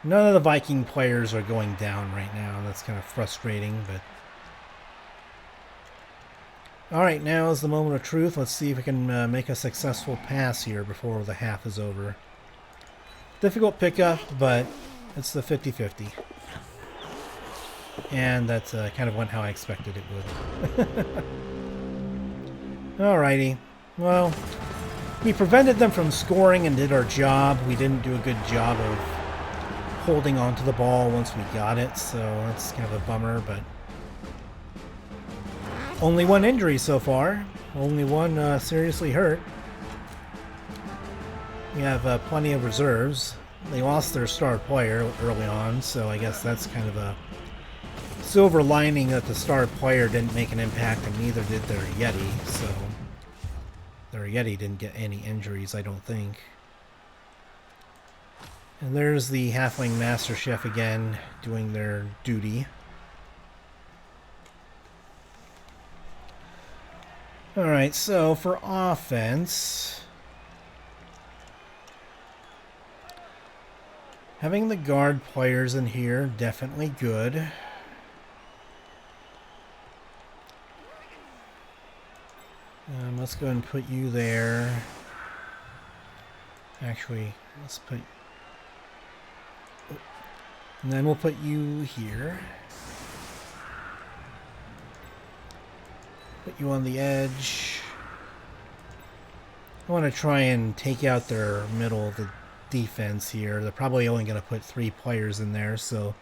None of the Viking players are going down right now. That's kind of frustrating, but... alright, now is the moment of truth. Let's see if we can make a successful pass here before the half is over. Difficult pickup, but it's the 50-50. And that kind of went how I expected it would. Alrighty. Well, we prevented them from scoring and did our job. We didn't do a good job of holding on to the ball once we got it, so that's kind of a bummer, but... only one injury so far. Only one seriously hurt. We have plenty of reserves. They lost their star player early on, so I guess that's kind of a silver lining that the star player didn't make an impact, and neither did their Yeti, so their Yeti didn't get any injuries, I don't think. And there's the Halfling Master Chef again, doing their duty. Alright, so for offense... having the guard players in here, definitely good. Let's go ahead and put you there. Actually, let's put... and then we'll put you here. Put you on the edge. I want to try and take out their middle of the defense here. They're probably only going to put 3 players in there, so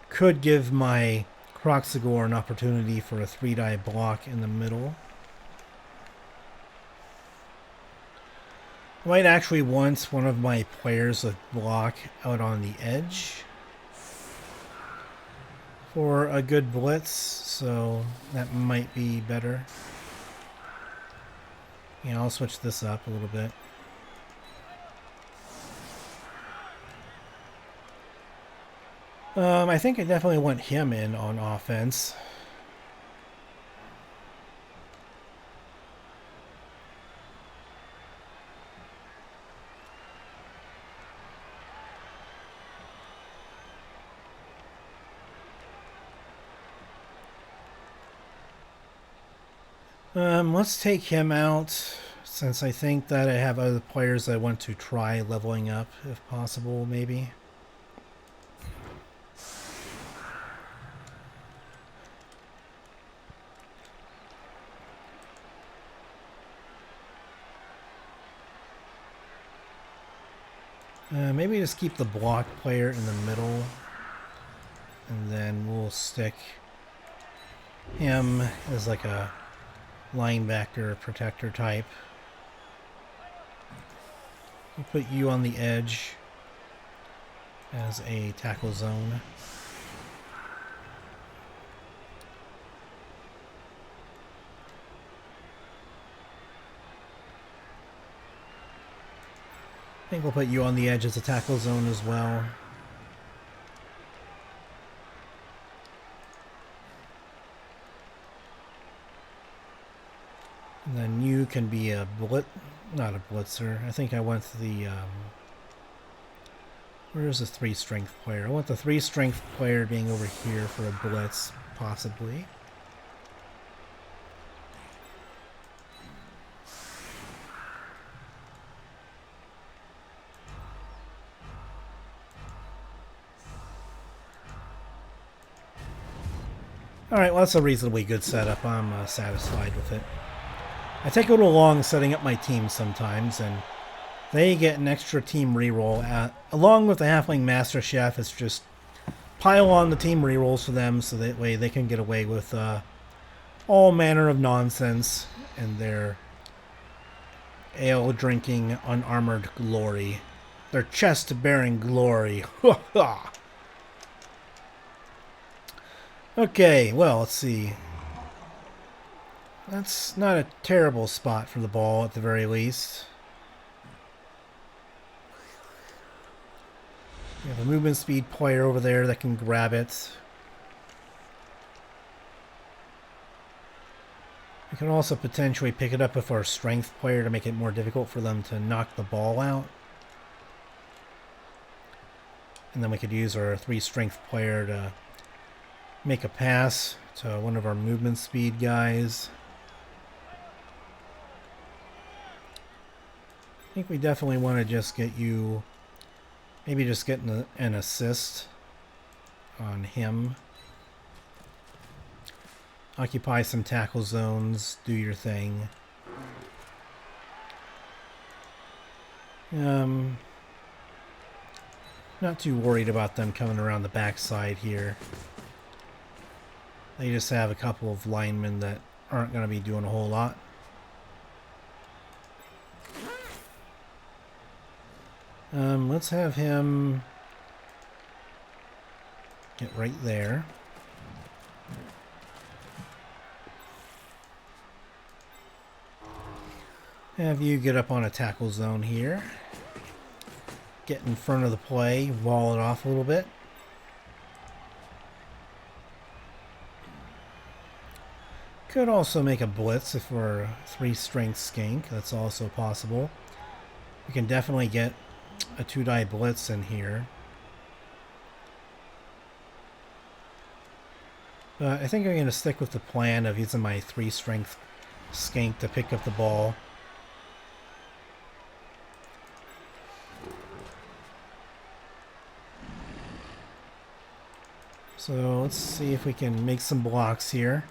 could give my Kroxigor an opportunity for a 3-die block in the middle. I might actually want one of my players to block out on the edge for a good blitz, so that might be better. Yeah, I'll switch this up a little bit. I think I definitely want him in on offense. Let's take him out, since I think that I have other players I want to try leveling up, if possible, maybe. Maybe just keep the block player in the middle, and then we'll stick him as like a linebacker protector type. We'll put you on the edge as a tackle zone. I think we'll put you on the edge as a tackle zone as well. And then you can be a not a blitzer. I think I want the, where's the 3 strength player? I want the 3 strength player being over here for a blitz, possibly. Alright, well that's a reasonably good setup. I'm satisfied with it. I take a little long setting up my team sometimes, and they get an extra team reroll. Along with the Halfling Master Chef, it's just pile on the team rerolls for them so that way they can get away with all manner of nonsense in their ale-drinking, unarmored glory. Their chest-bearing glory. Ha ha! Okay, well, let's see. That's not a terrible spot for the ball, at the very least. We have a movement speed player over there that can grab it. We can also potentially pick it up with our strength player to make it more difficult for them to knock the ball out. And then we could use our 3 strength player to make a pass to one of our movement speed guys. I think we definitely want to just get you, maybe just get an assist on him. Occupy some tackle zones, do your thing. Not too worried about them coming around the backside here. They just have a couple of linemen that aren't going to be doing a whole lot. Let's have him get right there. Have you get up on a tackle zone here. Get in front of the play, wall it off a little bit. Could also make a blitz if we're 3 strength skink. That's also possible. We can definitely get a 2-die blitz in here. But I think I'm going to stick with the plan of using my 3 strength skink to pick up the ball. So let's see if we can make some blocks here.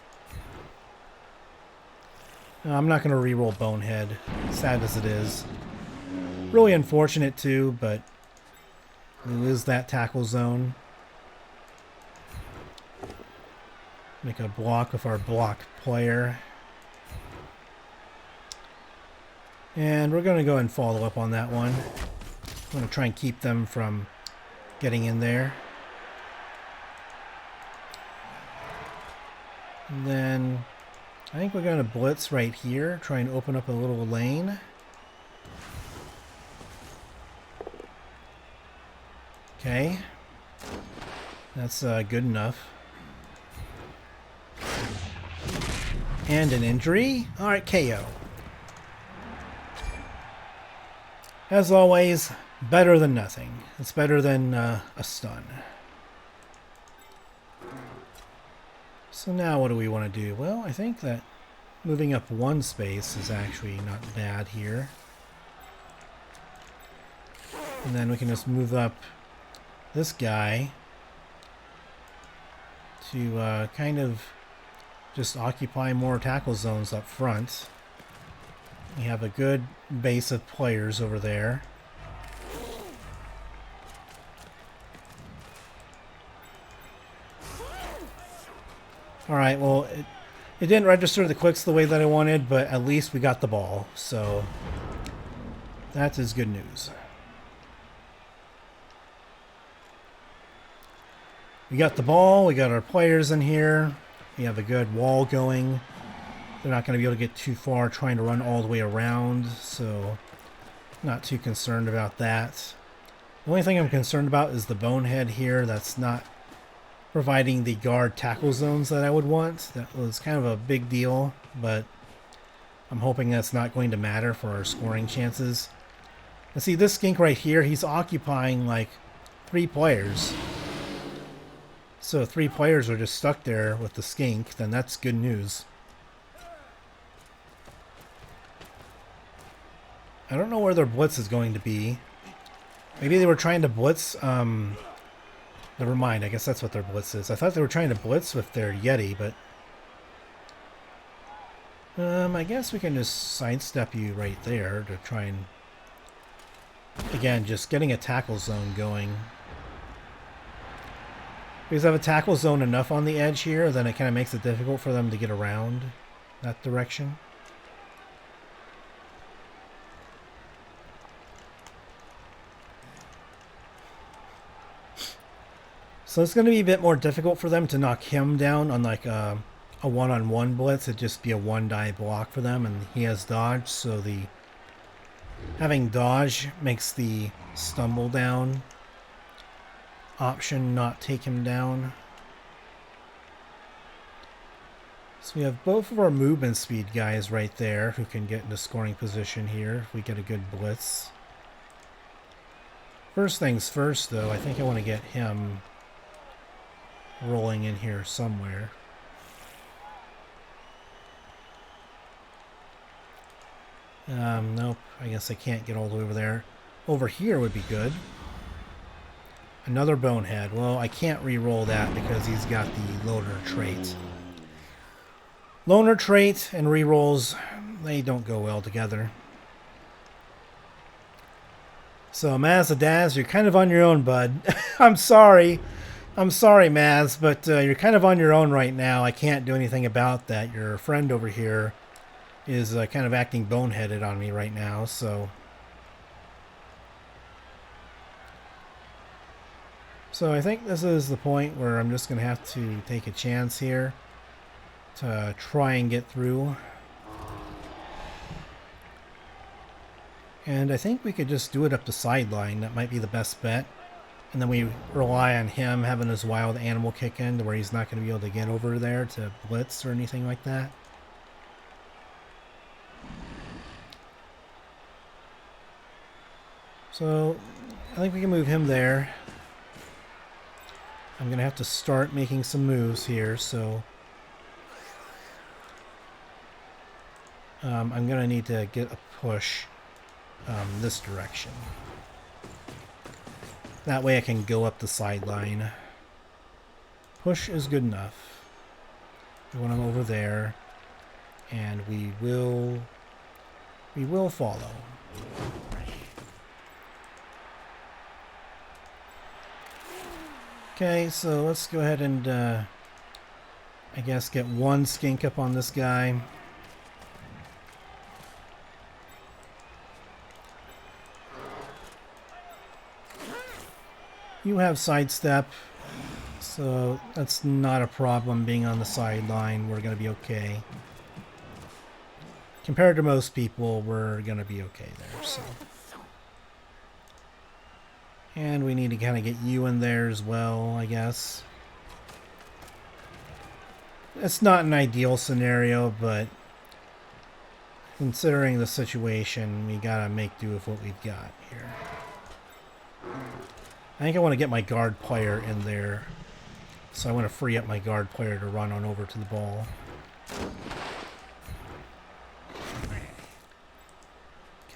I'm not going to reroll Bonehead, sad as it is. Really unfortunate too, but we lose that tackle zone. Make a block with our block player. And we're going to go ahead and follow up on that one. I'm going to try and keep them from getting in there. And then I think we're going to blitz right here, try and open up a little lane. Okay. That's good enough. And an injury. Alright, KO. As always, better than nothing. It's better than a stun. So now what do we want to do? Well, I think that moving up one space is actually not bad here. And then we can just move up this guy to kind of just occupy more tackle zones up front. We have a good base of players over there. Alright, well, it didn't register the clicks the way that I wanted, but at least we got the ball, so that is good news. We got the ball, we got our players in here, we have a good wall going. They're not going to be able to get too far trying to run all the way around, so not too concerned about that. The only thing I'm concerned about is the bonehead here that's not providing the guard tackle zones that I would want. That was kind of a big deal, but I'm hoping that's not going to matter for our scoring chances. And see, this skink right here, he's occupying like 3 players. So 3 players are just stuck there with the skink, then that's good news. I don't know where their blitz is going to be. Maybe they were trying to blitz, never mind, I guess that's what their blitz is. I thought they were trying to blitz with their Yeti, but I guess we can just sidestep you right there to try and, again, just getting a tackle zone going. Because I have a tackle zone enough on the edge here, then it kind of makes it difficult for them to get around that direction. So it's going to be a bit more difficult for them to knock him down on like a one-on-one blitz. It'd just be a one-die block for them, and he has dodge, so the having dodge makes the stumble down option not take him down. So we have both of our movement speed guys right there who can get into scoring position here if we get a good blitz. First things first, though, I think I want to get him rolling in here somewhere. Nope, I guess I can't get all the way over there. Over here would be good. Another bonehead. Well, I can't re-roll that because he's got the loner trait. Loner trait and re-rolls, they don't go well together. So, Maz the Daz, you're kind of on your own, bud. I'm sorry. I'm sorry, Maz, but you're kind of on your own right now. I can't do anything about that. Your friend over here is kind of acting boneheaded on me right now, so... So I think this is the point where I'm just going to have to take a chance here to try and get through. And I think we could just do it up the sideline. That might be the best bet. And then we rely on him having his wild animal kick in to where he's not going to be able to get over there to blitz or anything like that. So I think we can move him there. I'm going to have to start making some moves here, so I'm going to need to get a push this direction. That way I can go up the sideline. Push is good enough. We want him over there, and we will follow. Okay, so let's go ahead and I guess get one skink up on this guy. You have sidestep, so that's not a problem being on the sideline. We're going to be okay. Compared to most people, we're going to be okay there. So, and we need to kind of get you in there as well, I guess. It's not an ideal scenario, but considering the situation, we got to make do with what we've got here. I think I want to get my guard player in there, so I want to free up my guard player to run on over to the ball.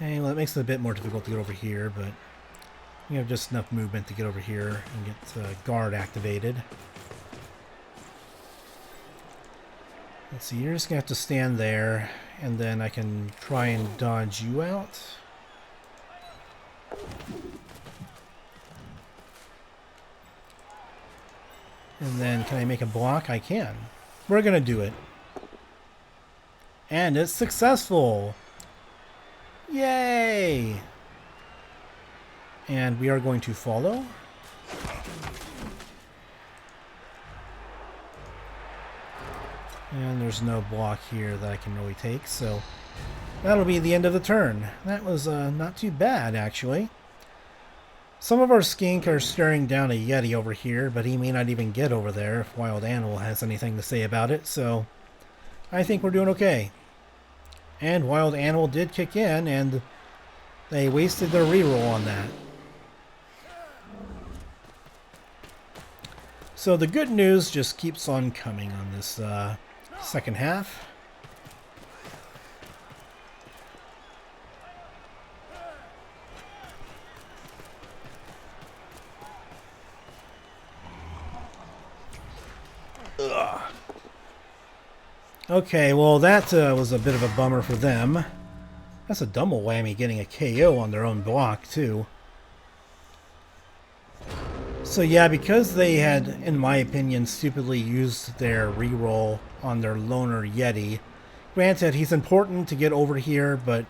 Okay, well, it makes it a bit more difficult to get over here, but we have just enough movement to get over here and get guard activated. Let's see, you're just going to have to stand there, and then I can try and dodge you out. And then can I make a block? I can. We're going to do it. And it's successful! Yay! And we are going to follow. And there's no block here that I can really take, so that'll be the end of the turn. That was not too bad, actually. Some of our skink are staring down a yeti over here, but he may not even get over there if Wild Animal has anything to say about it, so I think we're doing okay. And Wild Animal did kick in, and they wasted their reroll on that. So the good news just keeps on coming on this second half. Ugh. Okay, well that was a bit of a bummer for them. That's a double whammy getting a KO on their own block too. So yeah, because they had, in my opinion, stupidly used their reroll on their loner Yeti. Granted, he's important to get over here, but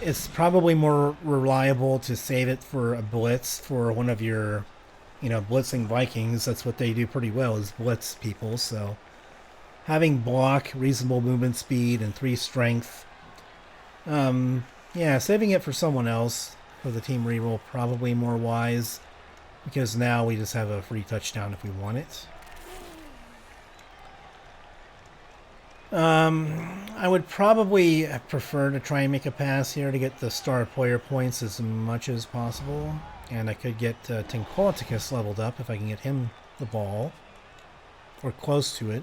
it's probably more reliable to save it for a blitz for one of your, blitzing Vikings. That's what they do pretty well, is blitz people. So having block, reasonable movement speed, and 3 strength. Yeah, saving it for someone else for the team reroll probably more wise. Because now we just have a free touchdown if we want it. I would probably prefer to try and make a pass here to get the star player points as much as possible. And I could get Tenqulaticus leveled up if I can get him the ball. Or close to it.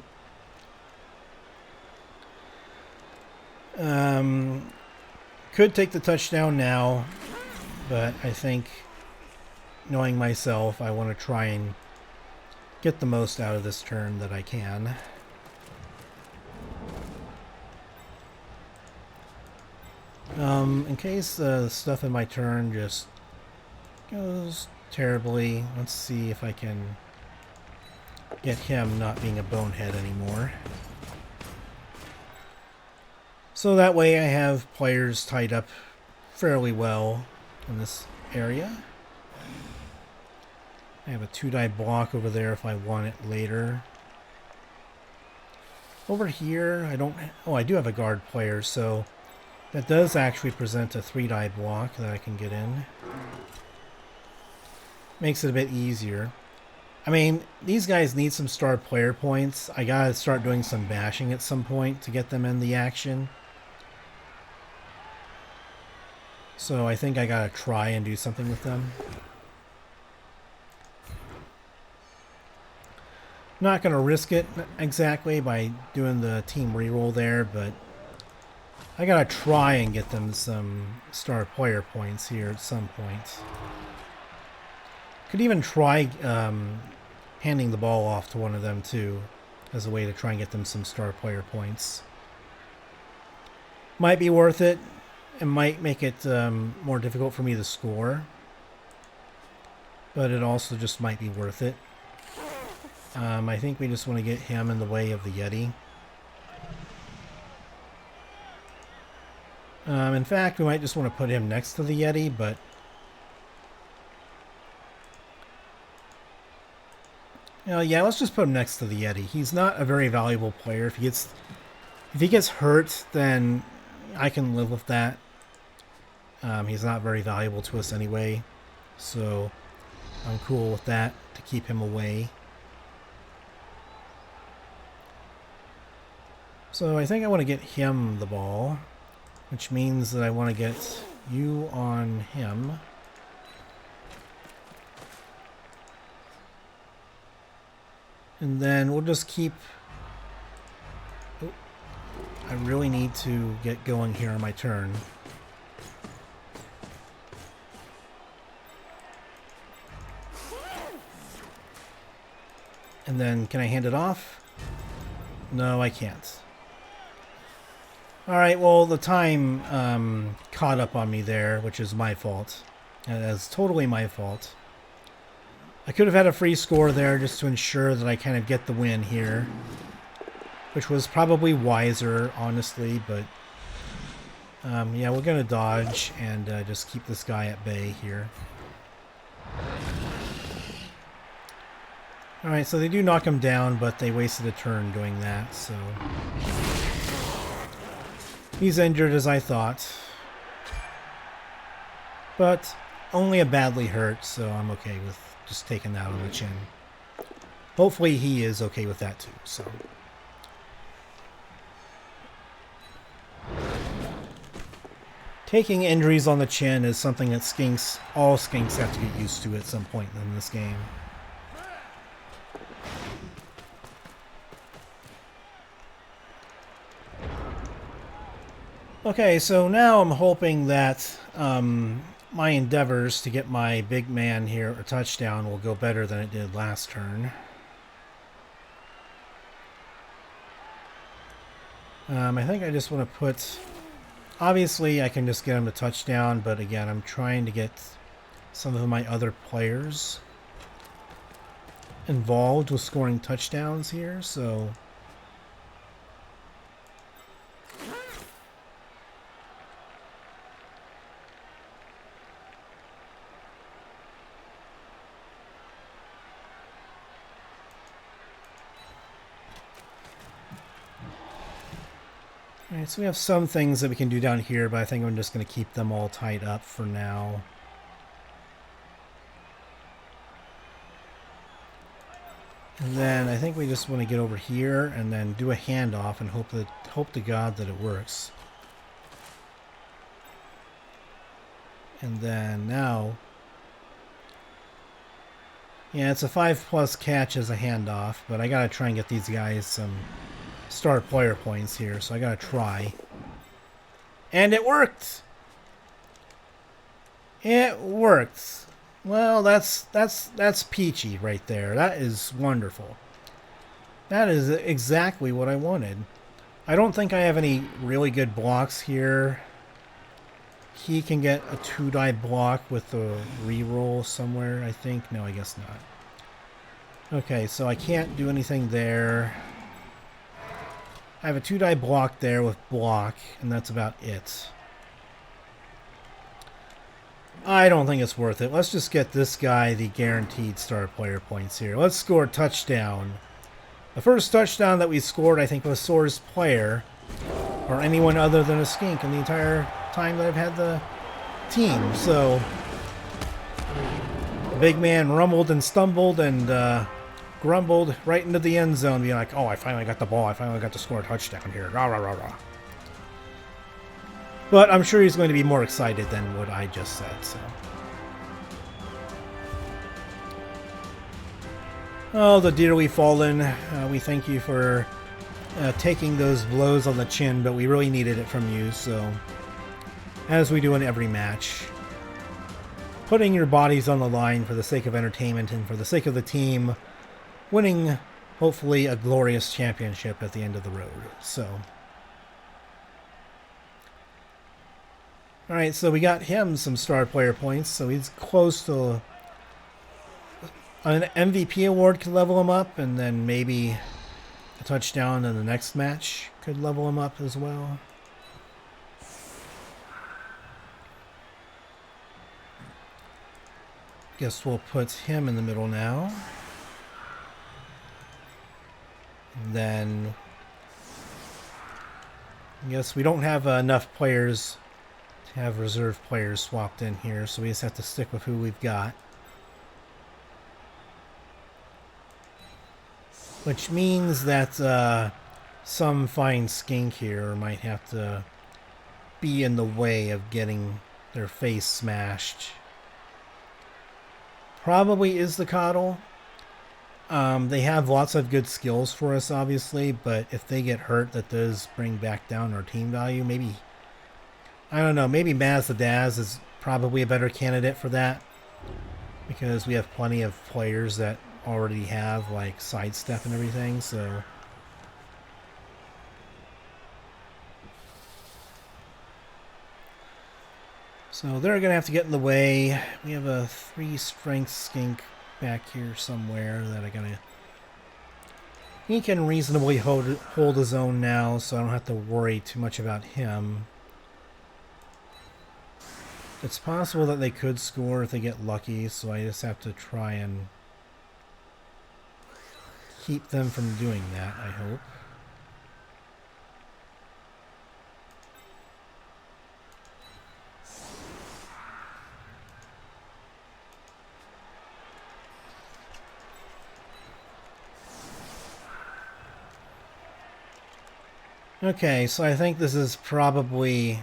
Could take the touchdown now. But I think, knowing myself, I want to try and get the most out of this turn that I can. In case the stuff in my turn just goes terribly, let's see if I can get him not being a bonehead anymore. So that way I have players tied up fairly well in this area. I have a 2-die block over there if I want it later. Over here, I don't... Oh, I do have a guard player, so that does actually present a 3-die block that I can get in. Makes it a bit easier. I mean, these guys need some star player points. I gotta start doing some bashing at some point to get them in the action. So I think I gotta try and do something with them. Not going to risk it exactly by doing the team reroll there, but I got to try and get them some star player points here at some point. Could even try handing the ball off to one of them too, as a way to try and get them some star player points. Might be worth it. It might make it more difficult for me to score, but it also just might be worth it. I think we just want to get him in the way of the Yeti. In fact, we might just want to put him next to the Yeti, but yeah, let's just put him next to the Yeti. He's not a very valuable player. If he gets hurt, then I can live with that. He's not very valuable to us anyway, so I'm cool with that to keep him away. So I think I want to get him the ball, which means that I want to get you on him. And then we'll just keep... Oh, I really need to get going here on my turn. And then, can I hand it off? No, I can't. Alright, well, the time caught up on me there, which is my fault. That's totally my fault. I could have had a free score there just to ensure that I kind of get the win here. Which was probably wiser, honestly, but... yeah, we're going to dodge and just keep this guy at bay here. Alright, so they do knock him down, but they wasted a turn doing that, so... He's injured as I thought. But only a badly hurt, so I'm okay with just taking that on the chin. Hopefully he is okay with that too, so... Taking injuries on the chin is something that all skinks have to get used to at some point in this game. Okay, so now I'm hoping that my endeavors to get my big man here a touchdown will go better than it did last turn. I think I just want to put... Obviously, I can just get him a touchdown, but again, I'm trying to get some of my other players involved with scoring touchdowns here, so... Alright, so we have some things that we can do down here, but I think I'm just going to keep them all tied up for now. And then I think we just want to get over here and then do a handoff and hope to God that it works. And then now... Yeah, it's a 5+ catch as a handoff, but I gotta try and get these guys some... star player points here, so I gotta try. And it worked! It worked. Well, that's peachy right there. That is wonderful. That is exactly what I wanted. I don't think I have any really good blocks here. He can get a 2-die block with a reroll somewhere, I think. No, I guess not. Okay, so I can't do anything there. I have a 2-die block there with block, and that's about it. I don't think it's worth it. Let's just get this guy the guaranteed star player points here. Let's score a touchdown. The first touchdown that we scored, I think, was Saurus player, or anyone other than a skink in the entire time that I've had the team. So, the big man rumbled and stumbled and grumbled right into the end zone, being like, oh, I finally got the ball. I finally got to score a touchdown here. Rah, rah, rah, rah. But I'm sure he's going to be more excited than what I just said, so. Oh, the dearly fallen. We thank you for taking those blows on the chin, but we really needed it from you, so. As we do in every match. Putting your bodies on the line for the sake of entertainment and for the sake of the team. Winning, hopefully, a glorious championship at the end of the road. So, alright, so we got him some star player points, so he's close to an MVP award could level him up, and then maybe a touchdown in the next match could level him up as well. Guess we'll put him in the middle now. And then, I guess we don't have enough players to have reserve players swapped in here, so we just have to stick with who we've got. Which means that some fine skink here might have to be in the way of getting their face smashed. Probably Iztacotol. They have lots of good skills for us, obviously, but if they get hurt, that does bring back down our team value. Maybe, I don't know, maybe Maz the Daz is probably a better candidate for that, because we have plenty of players that already have like sidestep and everything, so they're gonna have to get in the way. We have a 3 strength skink back here somewhere that I gotta. He can reasonably hold his own now, so I don't have to worry too much about him. It's possible that they could score if they get lucky, so I just have to try and keep them from doing that, I hope. Okay, so I think this is probably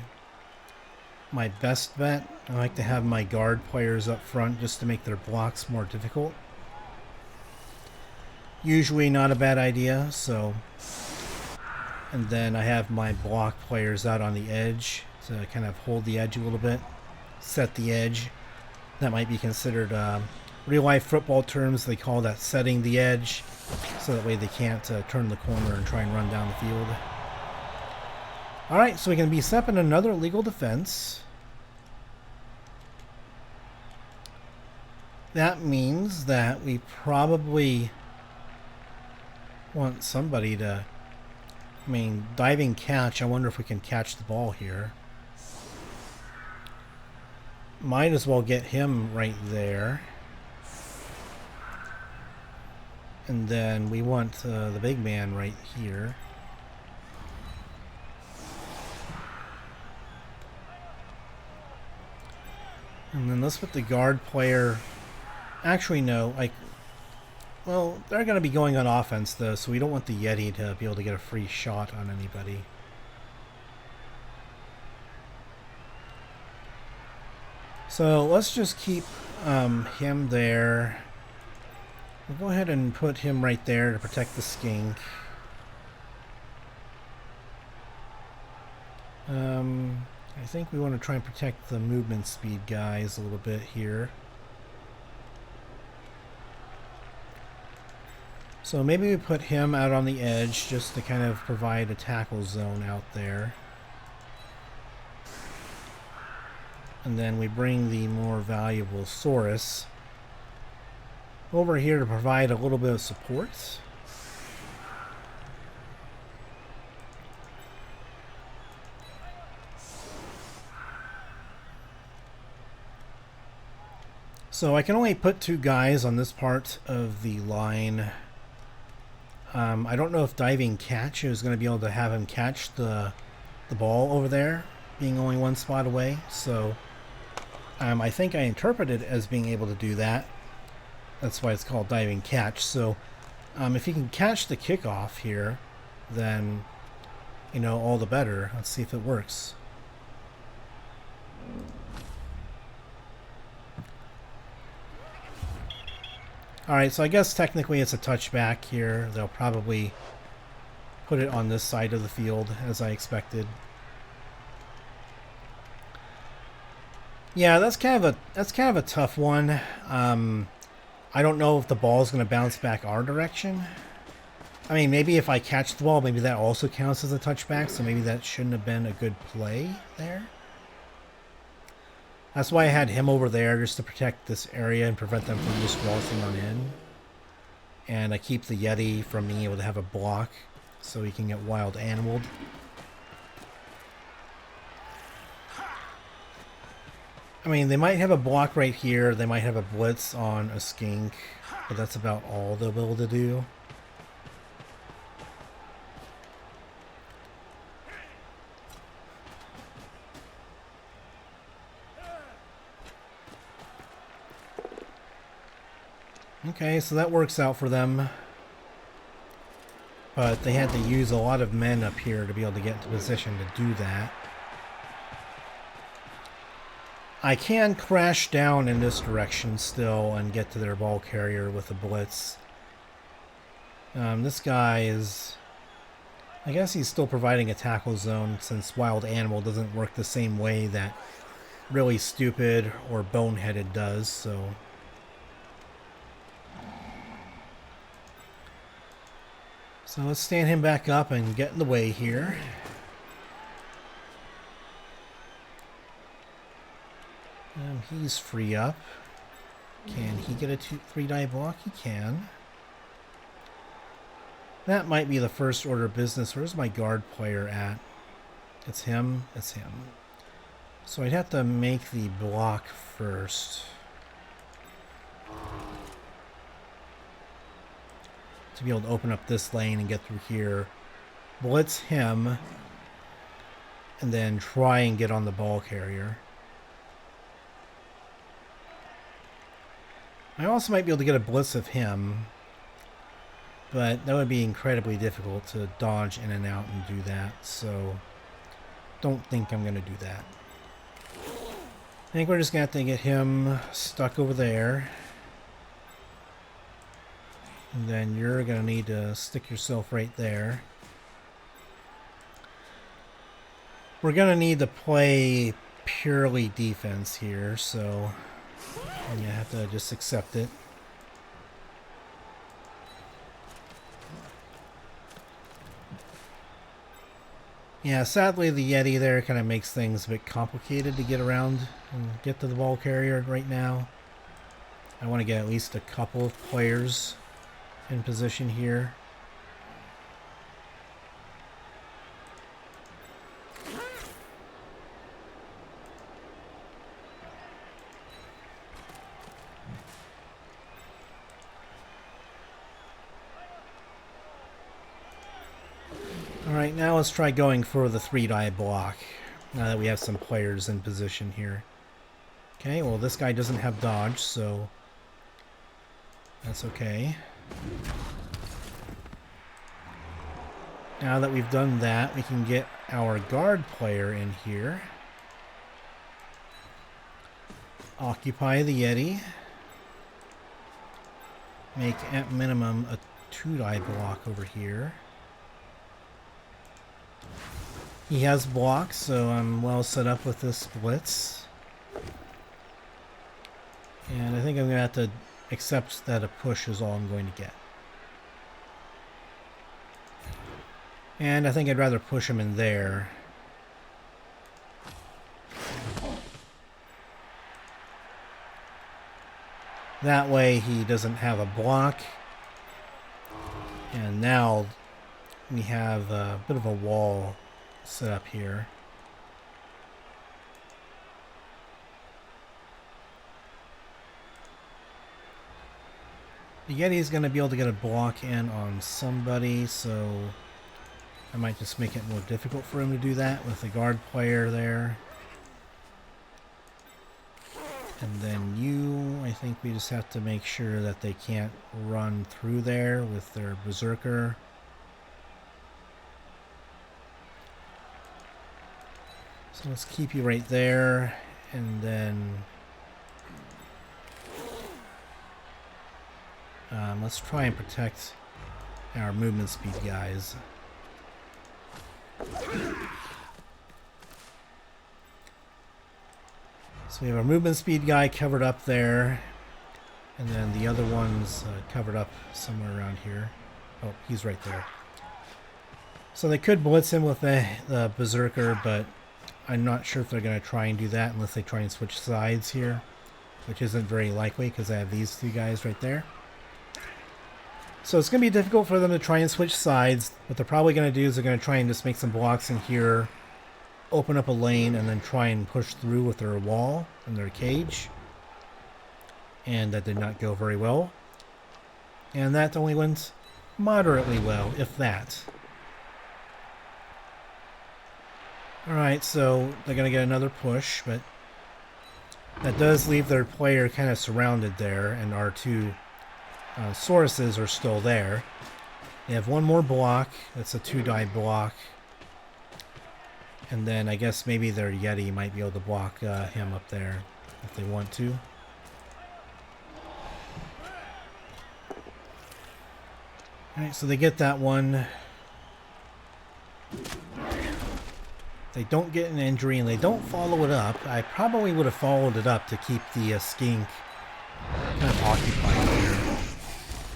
my best bet. I like to have my guard players up front just to make their blocks more difficult. Usually not a bad idea, so... And then I have my block players out on the edge to kind of hold the edge a little bit. Set the edge. That might be considered, real-life football terms, they call that setting the edge. So that way they can't turn the corner and try and run down the field. Alright, so we can be set up in another legal defense. That means that we probably want somebody to... I mean, diving catch, I wonder if we can catch the ball here. Might as well get him right there. And then we want the big man right here. And then let's put the guard player... Actually, no. Well, they're going to be going on offense, though, so we don't want the Yeti to be able to get a free shot on anybody. So let's just keep him there. We'll go ahead and put him right there to protect the skink. I think we want to try and protect the movement speed guys a little bit here. So maybe we put him out on the edge just to kind of provide a tackle zone out there. And then we bring the more valuable Saurus over here to provide a little bit of support. So I can only put 2 guys on this part of the line. I don't know if diving catch is going to be able to have him catch the ball over there, being only 1 spot away. So I think I interpret it as being able to do that. That's why it's called diving catch. So if he can catch the kickoff here, then, you know, all the better. Let's see if it works. Alright, so I guess technically it's a touchback here. They'll probably put it on this side of the field, as I expected. Yeah, that's kind of a tough one. I don't know if the ball's going to bounce back our direction. I mean, maybe if I catch the ball, maybe that also counts as a touchback, so maybe that shouldn't have been a good play there. That's why I had him over there, just to protect this area and prevent them from just waltzing on in. And I keep the Yeti from being able to have a block, so he can get wild animaled. I mean, they might have a block right here, they might have a blitz on a skink, but that's about all they'll be able to do. Okay, so that works out for them. But they had to use a lot of men up here to be able to get into position to do that. I can crash down in this direction still and get to their ball carrier with a blitz. This guy is... I guess he's still providing a tackle zone since Wild Animal doesn't work the same way that Really Stupid or Boneheaded does, so... So let's stand him back up and get in the way here. He's free up. Can he get a 3-die block? He can. That might be the first order of business. Where's my guard player at? It's him. It's him. So I'd have to make the block first. To be able to open up this lane and get through here. Blitz him. And then try and get on the ball carrier. I also might be able to get a blitz of him. But that would be incredibly difficult to dodge in and out and do that. So don't think I'm going to do that. I think we're just going to have to get him stuck over there. And then you're going to need to stick yourself right there. We're going to need to play purely defense here, so you have to just accept it. Yeah, sadly the Yeti there kind of makes things a bit complicated to get around and get to the ball carrier right now. I want to get at least a couple of players in position here. Alright, now let's try going for the 3-die block, now that we have some players in position here. Okay, well this guy doesn't have dodge, so that's okay. Now that we've done that, we can get our guard player in here. Occupy the Yeti. Make at minimum a 2-die block over here. He has blocks, so I'm well set up with this blitz. And I think I'm going to have to accept that a push is all I'm going to get. And I think I'd rather push him in there. That way he doesn't have a block. And now we have a bit of a wall set up here. The Yeti is going to be able to get a block in on somebody, so I might just make it more difficult for him to do that with the guard player there. And then you, I think we just have to make sure that they can't run through there with their berserker. So let's keep you right there, and then let's try and protect our movement speed guys. So we have our movement speed guy covered up there, and then the other one's covered up somewhere around here. Oh, he's right there. So they could blitz him with the berserker, but I'm not sure if they're going to try and do that unless they try and switch sides here, which isn't very likely because I have these two guys right there. So it's going to be difficult for them to try and switch sides. What they're probably going to do is they're going to try and just make some blocks in here, open up a lane, and then try and push through with their wall and their cage. And that did not go very well. And that only went moderately well, if that. Alright, so they're going to get another push, but that does leave their player kind of surrounded there, and our two Sauruses are still there. They have one more block. That's a 2-die block. And then I guess maybe their Yeti might be able to block him up there if they want to. Alright, so they get that one. They don't get an injury and they don't follow it up. I probably would have followed it up to keep the Skink kind of occupied here.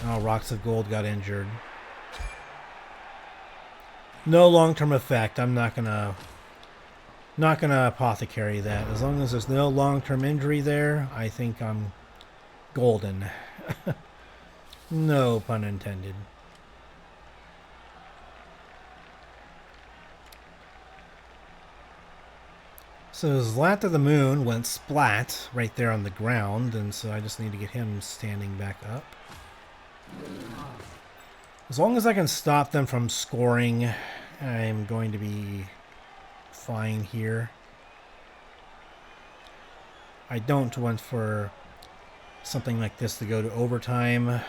Oh, Rox of Gold got injured. No long-term effect. I'm not gonna apothecary that. As long as there's no long-term injury there, I think I'm golden. No pun intended. So Zlat of the Moon went splat right there on the ground, and so I just need to get him standing back up. As long as I can stop them from scoring, I'm going to be fine here. I don't want for something like this to go to overtime.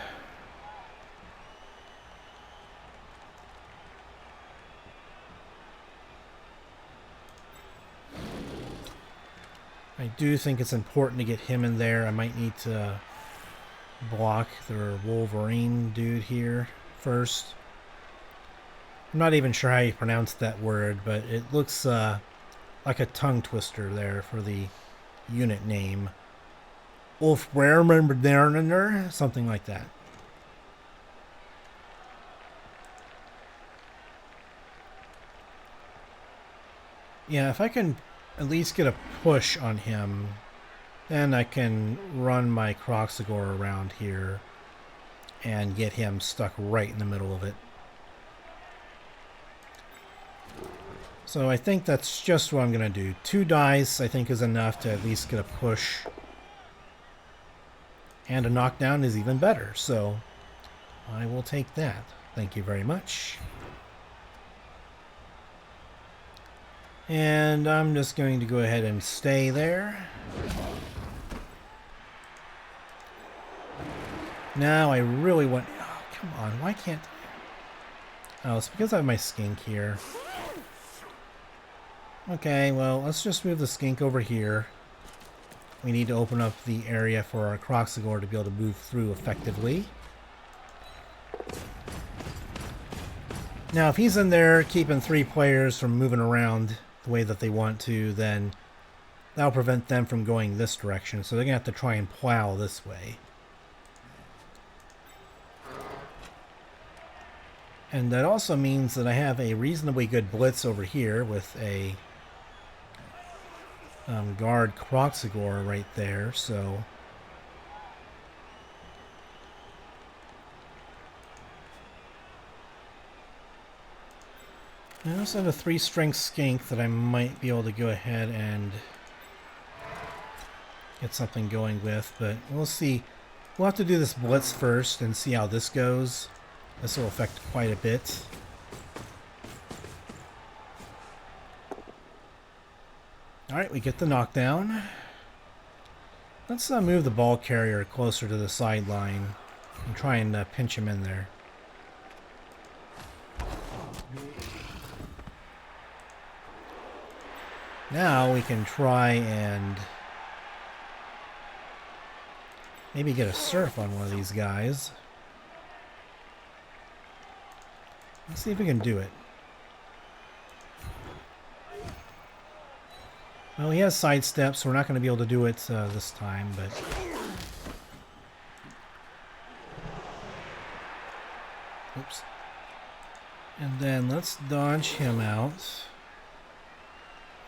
I do think it's important to get him in there. I might need to block the Wolverine dude here first. I'm not even sure how you pronounce that word, but it looks like a tongue twister there for the unit name. Wolfwermerderner, something like that. Yeah, if I can at least get a push on him, then I can run my Kroxigor around here and get him stuck right in the middle of it. So I think that's just what I'm going to do. 2 dice I think is enough to at least get a push. And a knockdown is even better, so I will take that. Thank you very much. And I'm just going to go ahead and stay there. Now I really want... Oh, come on, why can't... Oh, it's because I have my Skink here. Okay, well, let's just move the Skink over here. We need to open up the area for our Kroxigor to be able to move through effectively. Now, if he's in there keeping 3 players from moving around the way that they want to, then that'll prevent them from going this direction. So they're going to have to try and plow this way. And that also means that I have a reasonably good blitz over here with a guard Kroxigor right there, so... I also have a 3-strength Skink that I might be able to go ahead and get something going with, but we'll see. We'll have to do this blitz first and see how this goes. This will affect quite a bit. Alright, we get the knockdown. Let's move the ball carrier closer to the sideline and try and pinch him in there. Now we can try and maybe get a surf on one of these guys. Let's see if we can do it. Well, he has sidestep, so we're not going to be able to do it this time, but... Oops. And then let's dodge him out.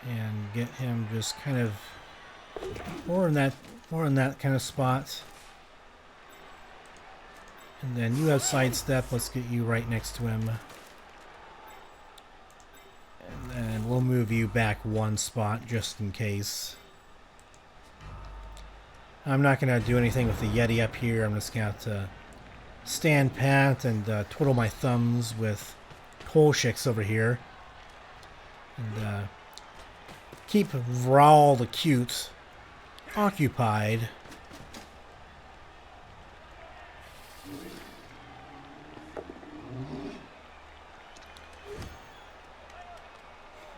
And get him just kind of more in that kind of spot. And then you have sidestep. Let's get you right next to him. And then we'll move you back 1 spot just in case. I'm not going to do anything with the Yeti up here. I'm just going to have to stand pat and twiddle my thumbs with Coalshix over here. And keep Vral the Cute occupied.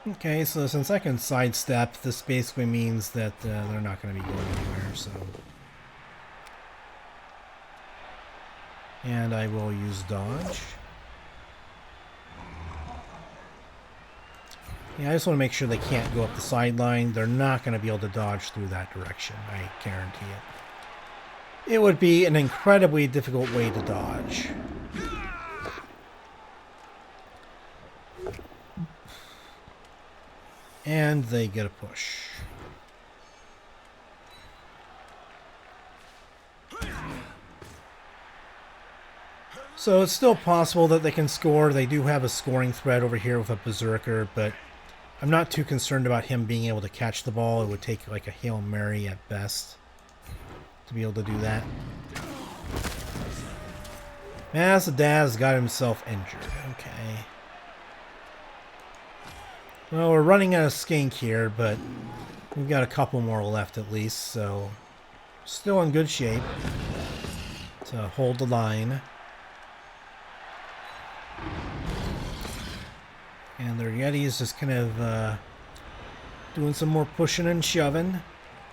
Okay, so since I can sidestep, this basically means that they're not going to be going anywhere, so... And I will use dodge. Yeah, I just want to make sure they can't go up the sideline. They're not going to be able to dodge through that direction, I guarantee it. It would be an incredibly difficult way to dodge. And they get a push. So it's still possible that they can score. They do have a scoring threat over here with a Berserker, but I'm not too concerned about him being able to catch the ball. It would take like a Hail Mary at best to be able to do that. Maz the Daz got himself injured. Okay. Well, we're running out of Skink here, but we've got a couple more left at least, so still in good shape to hold the line. And their Yeti's just kind of doing some more pushing and shoving,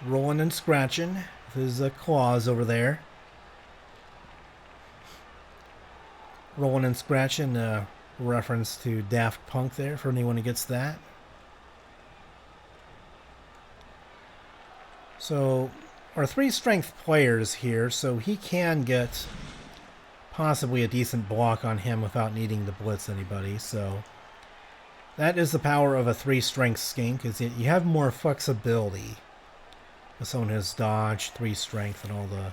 rolling and scratching with his claws over there. Rolling and scratching, reference to Daft Punk there for anyone who gets that. So our 3 strength players here, so he can get possibly a decent block on him without needing to blitz anybody. So that is the power of a 3 strength Skink, is that you have more flexibility with someone who has dodge, 3 strength, and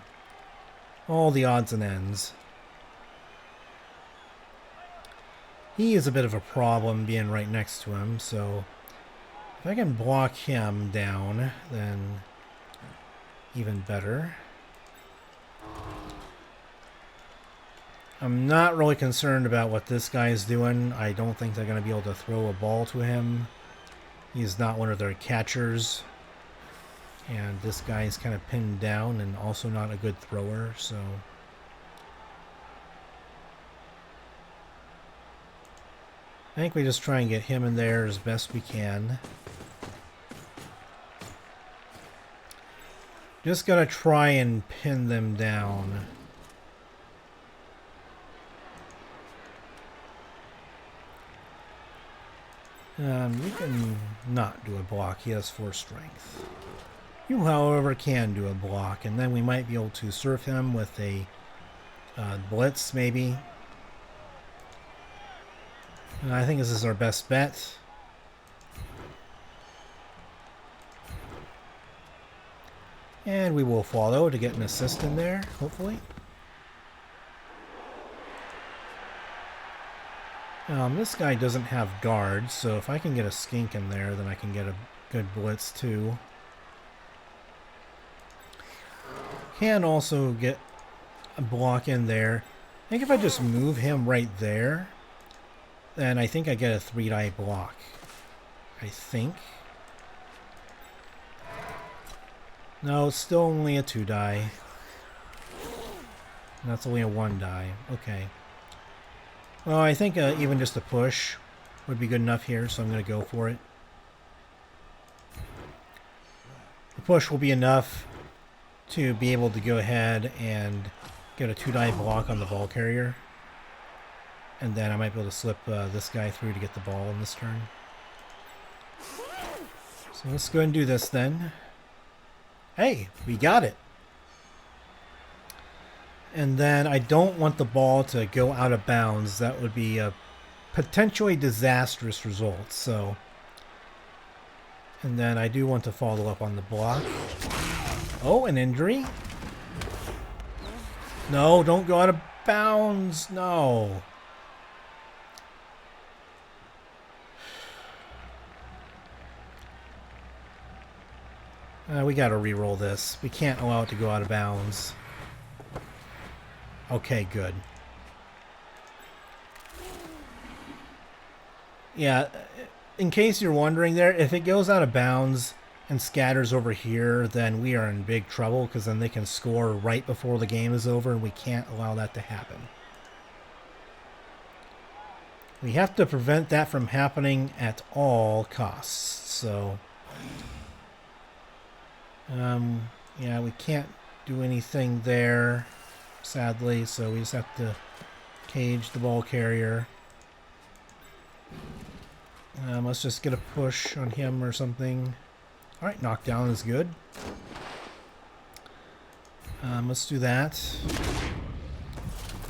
all the odds and ends. He is a bit of a problem being right next to him, so if I can block him down, then even better. I'm not really concerned about what this guy is doing. I don't think they're going to be able to throw a ball to him. He's not one of their catchers. And this guy is kind of pinned down and also not a good thrower, so I think we just try and get him in there as best we can. Just gotta try and pin them down. You can not do a block. He has 4 strength. You, however, can do a block, and then we might be able to surf him with a blitz, maybe. And I think this is our best bet. And we will follow to get an assist in there, hopefully. This guy doesn't have guards, so if I can get a Skink in there, then I can get a good blitz too. Can also get a block in there. I think if I just move him right there, then I think I get a 3-die block. I think. No, it's still only a 2-die. That's only a 1-die. Okay. Well, I think even just a push would be good enough here, so I'm going to go for it. The push will be enough to be able to go ahead and get a 2-die block on the ball carrier. And then I might be able to slip this guy through to get the ball in this turn. So let's go ahead and do this then. Hey, we got it. And then I don't want the ball to go out of bounds. That would be a potentially disastrous result. So, and then I do want to follow up on the block. Oh, an injury. No, don't go out of bounds. No. We got to re-roll this. We can't allow it to go out of bounds. Okay, good. Yeah, in case you're wondering there, if it goes out of bounds and scatters over here, then we are in big trouble, because then they can score right before the game is over, and we can't allow that to happen. We have to prevent that from happening at all costs, so yeah, we can't do anything there, sadly, so we just have to cage the ball carrier. Let's just get a push on him or something. Alright, knockdown is good. Let's do that.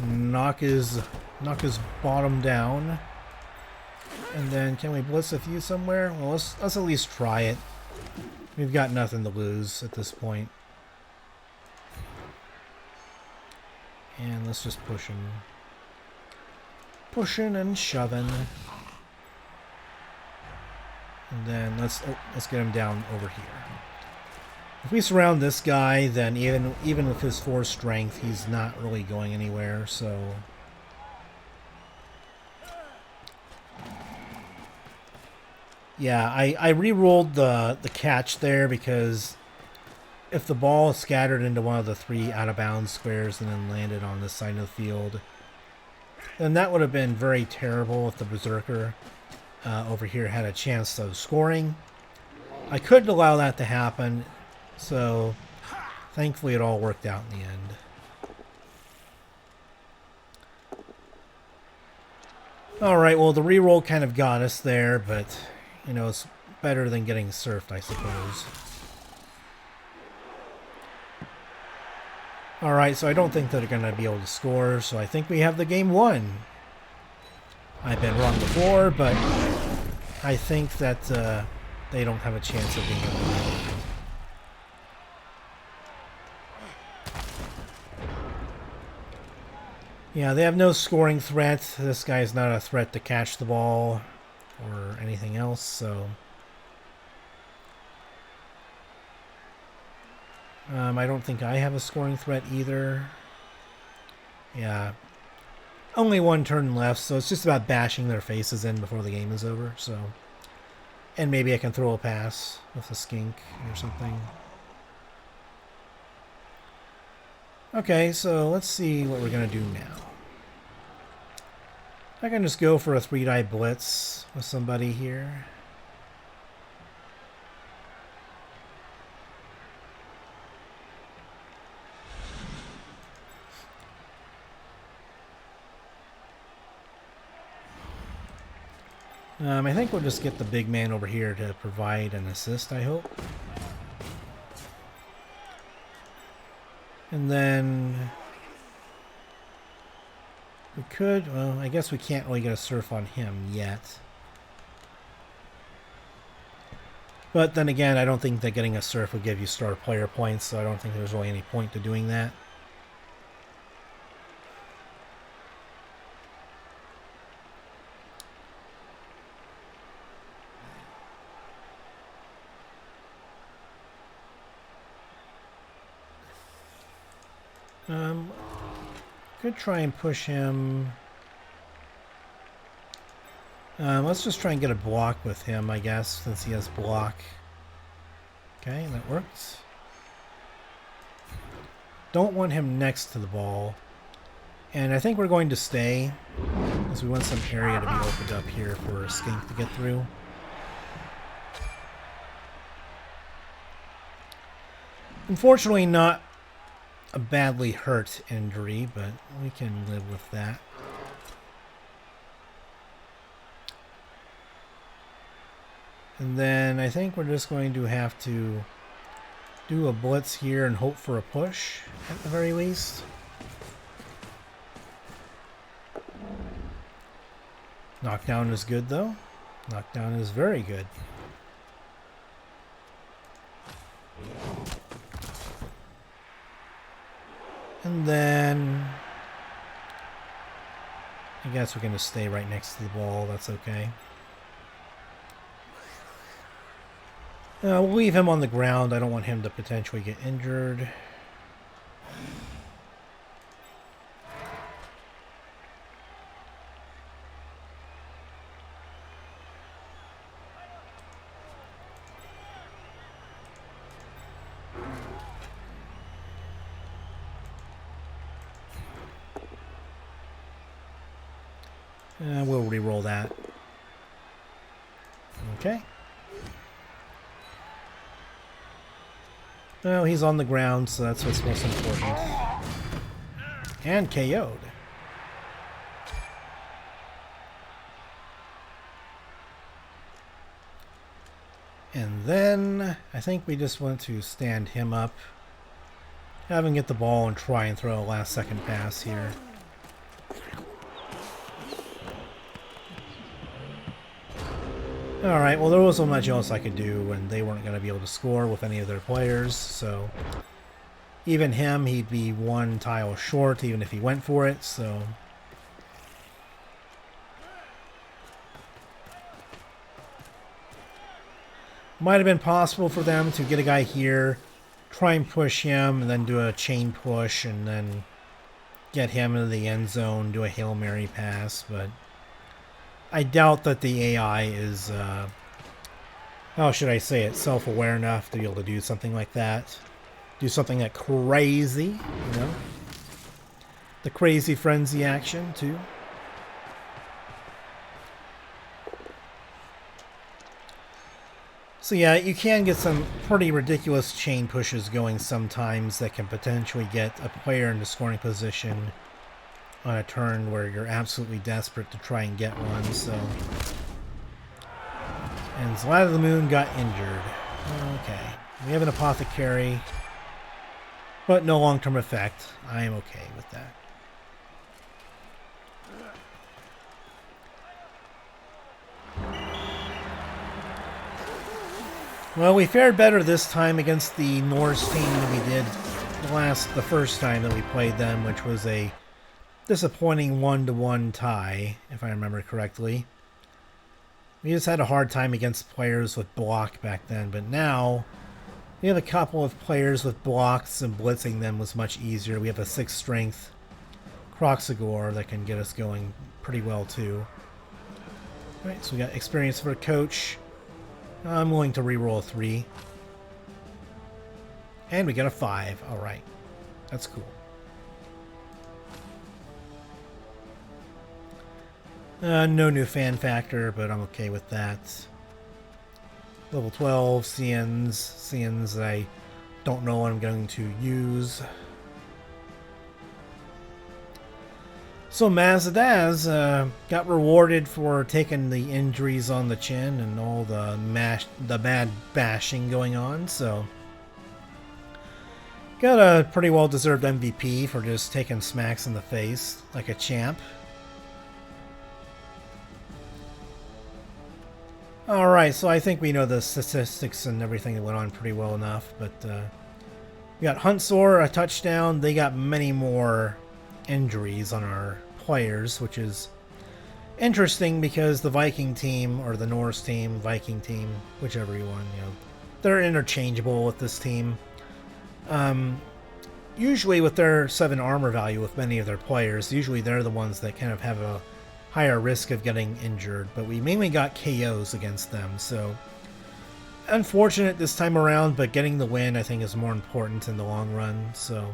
Knock his bottom down. And then can we blitz a few somewhere? Well, let's at least try it. We've got nothing to lose at this point. And let's just push him. Pushing and shoving. And then let's get him down over here. If we surround this guy, then even with his 4 strength, he's not really going anywhere, so... Yeah, I re-rolled the catch there because if the ball scattered into one of the 3 out-of-bounds squares and then landed on this side of the field, then that would have been very terrible if the Berserker over here had a chance of scoring. I couldn't allow that to happen, so thankfully it all worked out in the end. Alright, well the reroll kind of got us there, but you know, it's better than getting surfed, I suppose. Alright, so I don't think that they're going to be able to score, so I think we have the game won. I've been wrong before, but I think that they don't have a chance of being able to win. Yeah, they have no scoring threat. This guy's not a threat to catch the ball or anything else, so... I don't think I have a scoring threat either. Yeah. Only 1 turn left, so it's just about bashing their faces in before the game is over, so... And maybe I can throw a pass with a skink or something. Okay, so let's see what we're going to do now. I can just go for a 3-die blitz with somebody here. I think we'll just get the big man over here to provide an assist, I hope. And then we could, well, I guess we can't really get a surf on him yet. But then again, I don't think that getting a surf would give you star player points, so I don't think there's really any point to doing that. Could try and push him. Let's just try and get a block with him, I guess, since he has block. Okay, that works. Don't want him next to the ball. And I think we're going to stay, because we want some area to be opened up here for a skink to get through. Unfortunately, not a badly hurt injury, but we can live with that. And then I think we're just going to have to do a blitz here and hope for a push at the very least. Knockdown is good though. Knockdown is very good. And then I guess we're going to stay right next to the ball. That's okay. We'll leave him on the ground. I don't want him to potentially get injured. We'll re-roll that. Okay. Well, he's on the ground, so that's what's most important. And KO'd. And then I think we just want to stand him up. Have him get the ball and try and throw a last second pass here. Alright, well there wasn't much else I could do, and they weren't going to be able to score with any of their players, so even him, he'd be one tile short even if he went for it, so might have been possible for them to get a guy here, try and push him, and then do a chain push, and then get him into the end zone, do a Hail Mary pass, but I doubt that the AI is, how should I say it, self-aware enough to be able to do something like that. Do something that crazy, you know? The crazy frenzy action, too. So yeah, you can get some pretty ridiculous chain pushes going sometimes that can potentially get a player into scoring position on a turn where you're absolutely desperate to try and get one, so... And Zlat of the Moon got injured. Okay. We have an Apothecary, but no long-term effect. I am okay with that. Well, we fared better this time against the Norse team than we did the first time that we played them, which was a disappointing 1-1 tie, if I remember correctly. We just had a hard time against players with block back then, but now we have a couple of players with blocks, and blitzing them was much easier. We have a 6 strength Croxagore that can get us going pretty well too. Alright, so we got experience for a coach. I'm willing to reroll a 3. And we get a 5. Alright. That's cool. No new fan factor, but I'm okay with that. Level 12, CNs that I don't know what I'm going to use. So Maz the Daz got rewarded for taking the injuries on the chin and all the bad bashing going on, so got a pretty well-deserved MVP for just taking smacks in the face like a champ. Alright, so I think we know the statistics and everything that went on pretty well enough, but we got Huntsor, a touchdown. They got many more injuries on our players, which is interesting because the Viking team, or the Norse team, Viking team, whichever you want, you know, they're interchangeable with this team. Usually with their 7 armor value with many of their players, usually they're the ones that kind of have a higher risk of getting injured, but we mainly got KOs against them, so unfortunate this time around, but getting the win I think is more important in the long run, so...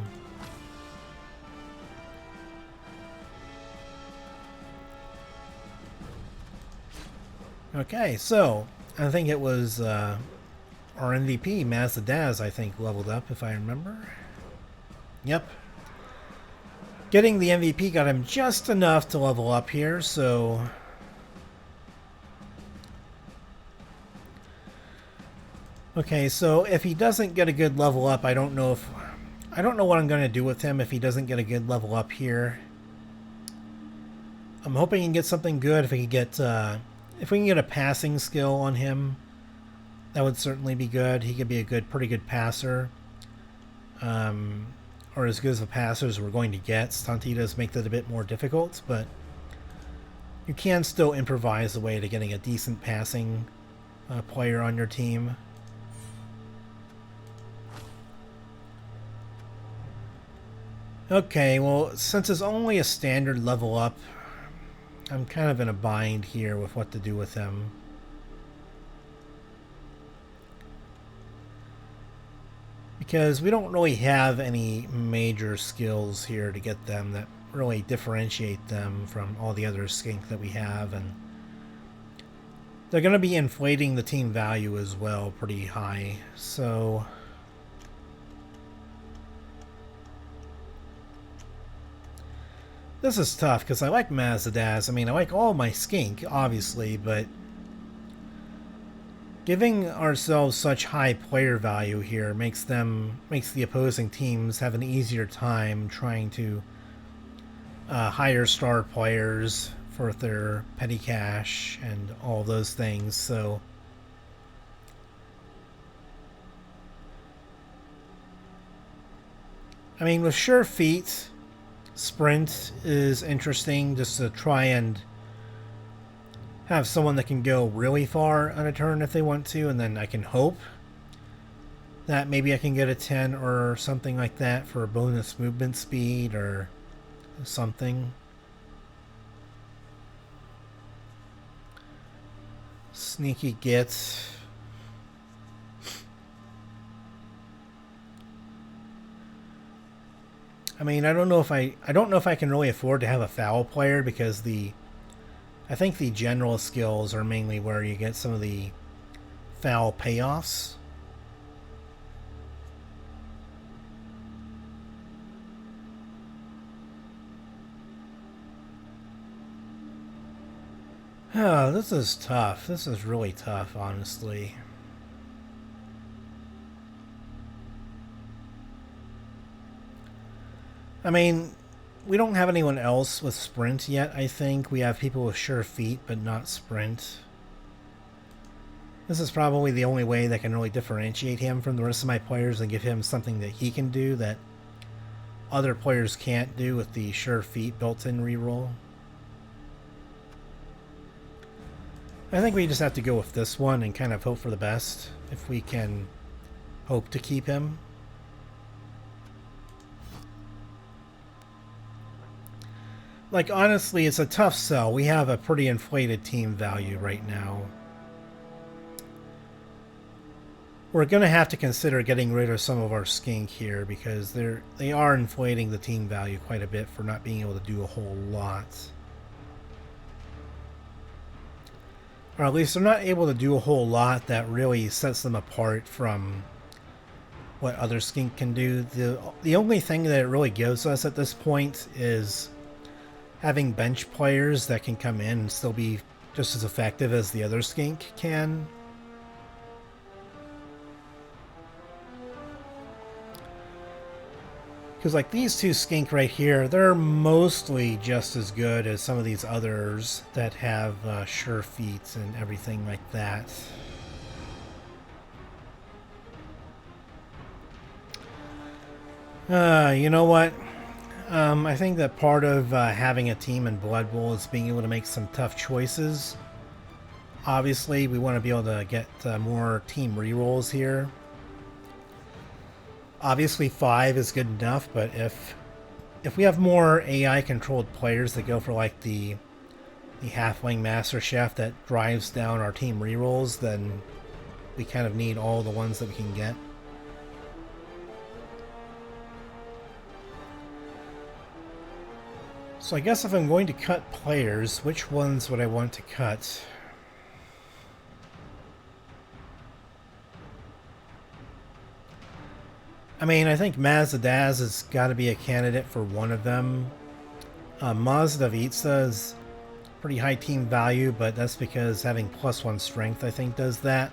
Okay, so I think it was our MVP, Maz the Daz, I think, leveled up, if I remember. Yep. Getting the MVP got him just enough to level up here, so... Okay, so if he doesn't get a good level up, I don't know what I'm going to do with him if he doesn't get a good level up here. I'm hoping he can get something good. If we can get a passing skill on him, that would certainly be good. He could be a pretty good passer. Or as good as a passer as we're going to get. Stunty does make that a bit more difficult, but you can still improvise a way to getting a decent passing player on your team. Okay, well, since it's only a standard level up, I'm kind of in a bind here with what to do with him. Because we don't really have any major skills here to get them that really differentiate them from all the other skink that we have, and they're going to be inflating the team value as well pretty high, so... This is tough, because I like Maz the Daz. I mean, I like all my skink, obviously, but giving ourselves such high player value here makes the opposing teams have an easier time trying to hire star players for their petty cash and all those things. So I mean, with sure feet, sprint is interesting just to try and have someone that can go really far on a turn if they want to, and then I can hope that maybe I can get a 10 or something like that for a bonus movement speed or something. Sneaky gets. I mean, I don't know if I can really afford to have a foul player, because I think the general skills are mainly where you get some of the foul payoffs. Oh, this is tough. This is really tough, honestly. I mean, we don't have anyone else with sprint yet, I think. We have people with sure feet, but not sprint. This is probably the only way that can really differentiate him from the rest of my players and give him something that he can do that other players can't do with the sure feet built-in reroll. I think we just have to go with this one and kind of hope for the best if we can hope to keep him. Like, honestly, it's a tough sell. We have a pretty inflated team value right now. We're going to have to consider getting rid of some of our skink here, because they are inflating the team value quite a bit for not being able to do a whole lot. Or at least they're not able to do a whole lot that really sets them apart from what other skink can do. The only thing that it really gives us at this point is having bench players that can come in and still be just as effective as the other skink can. Because like these two skink right here, they're mostly just as good as some of these others that have sure feet and everything like that. You know what? I think that part of having a team in Blood Bowl is being able to make some tough choices. Obviously, we want to be able to get more team rerolls here. Obviously 5 is good enough, but if we have more AI controlled players that go for like the Halfling Master Chef that drives down our team rerolls, then we kind of need all the ones that we can get. So I guess if I'm going to cut players, which ones would I want to cut? I mean, I think Maz the Daz has got to be a candidate for one of them. Mazda of Itza is pretty high team value, but that's because having +1 strength, I think, does that.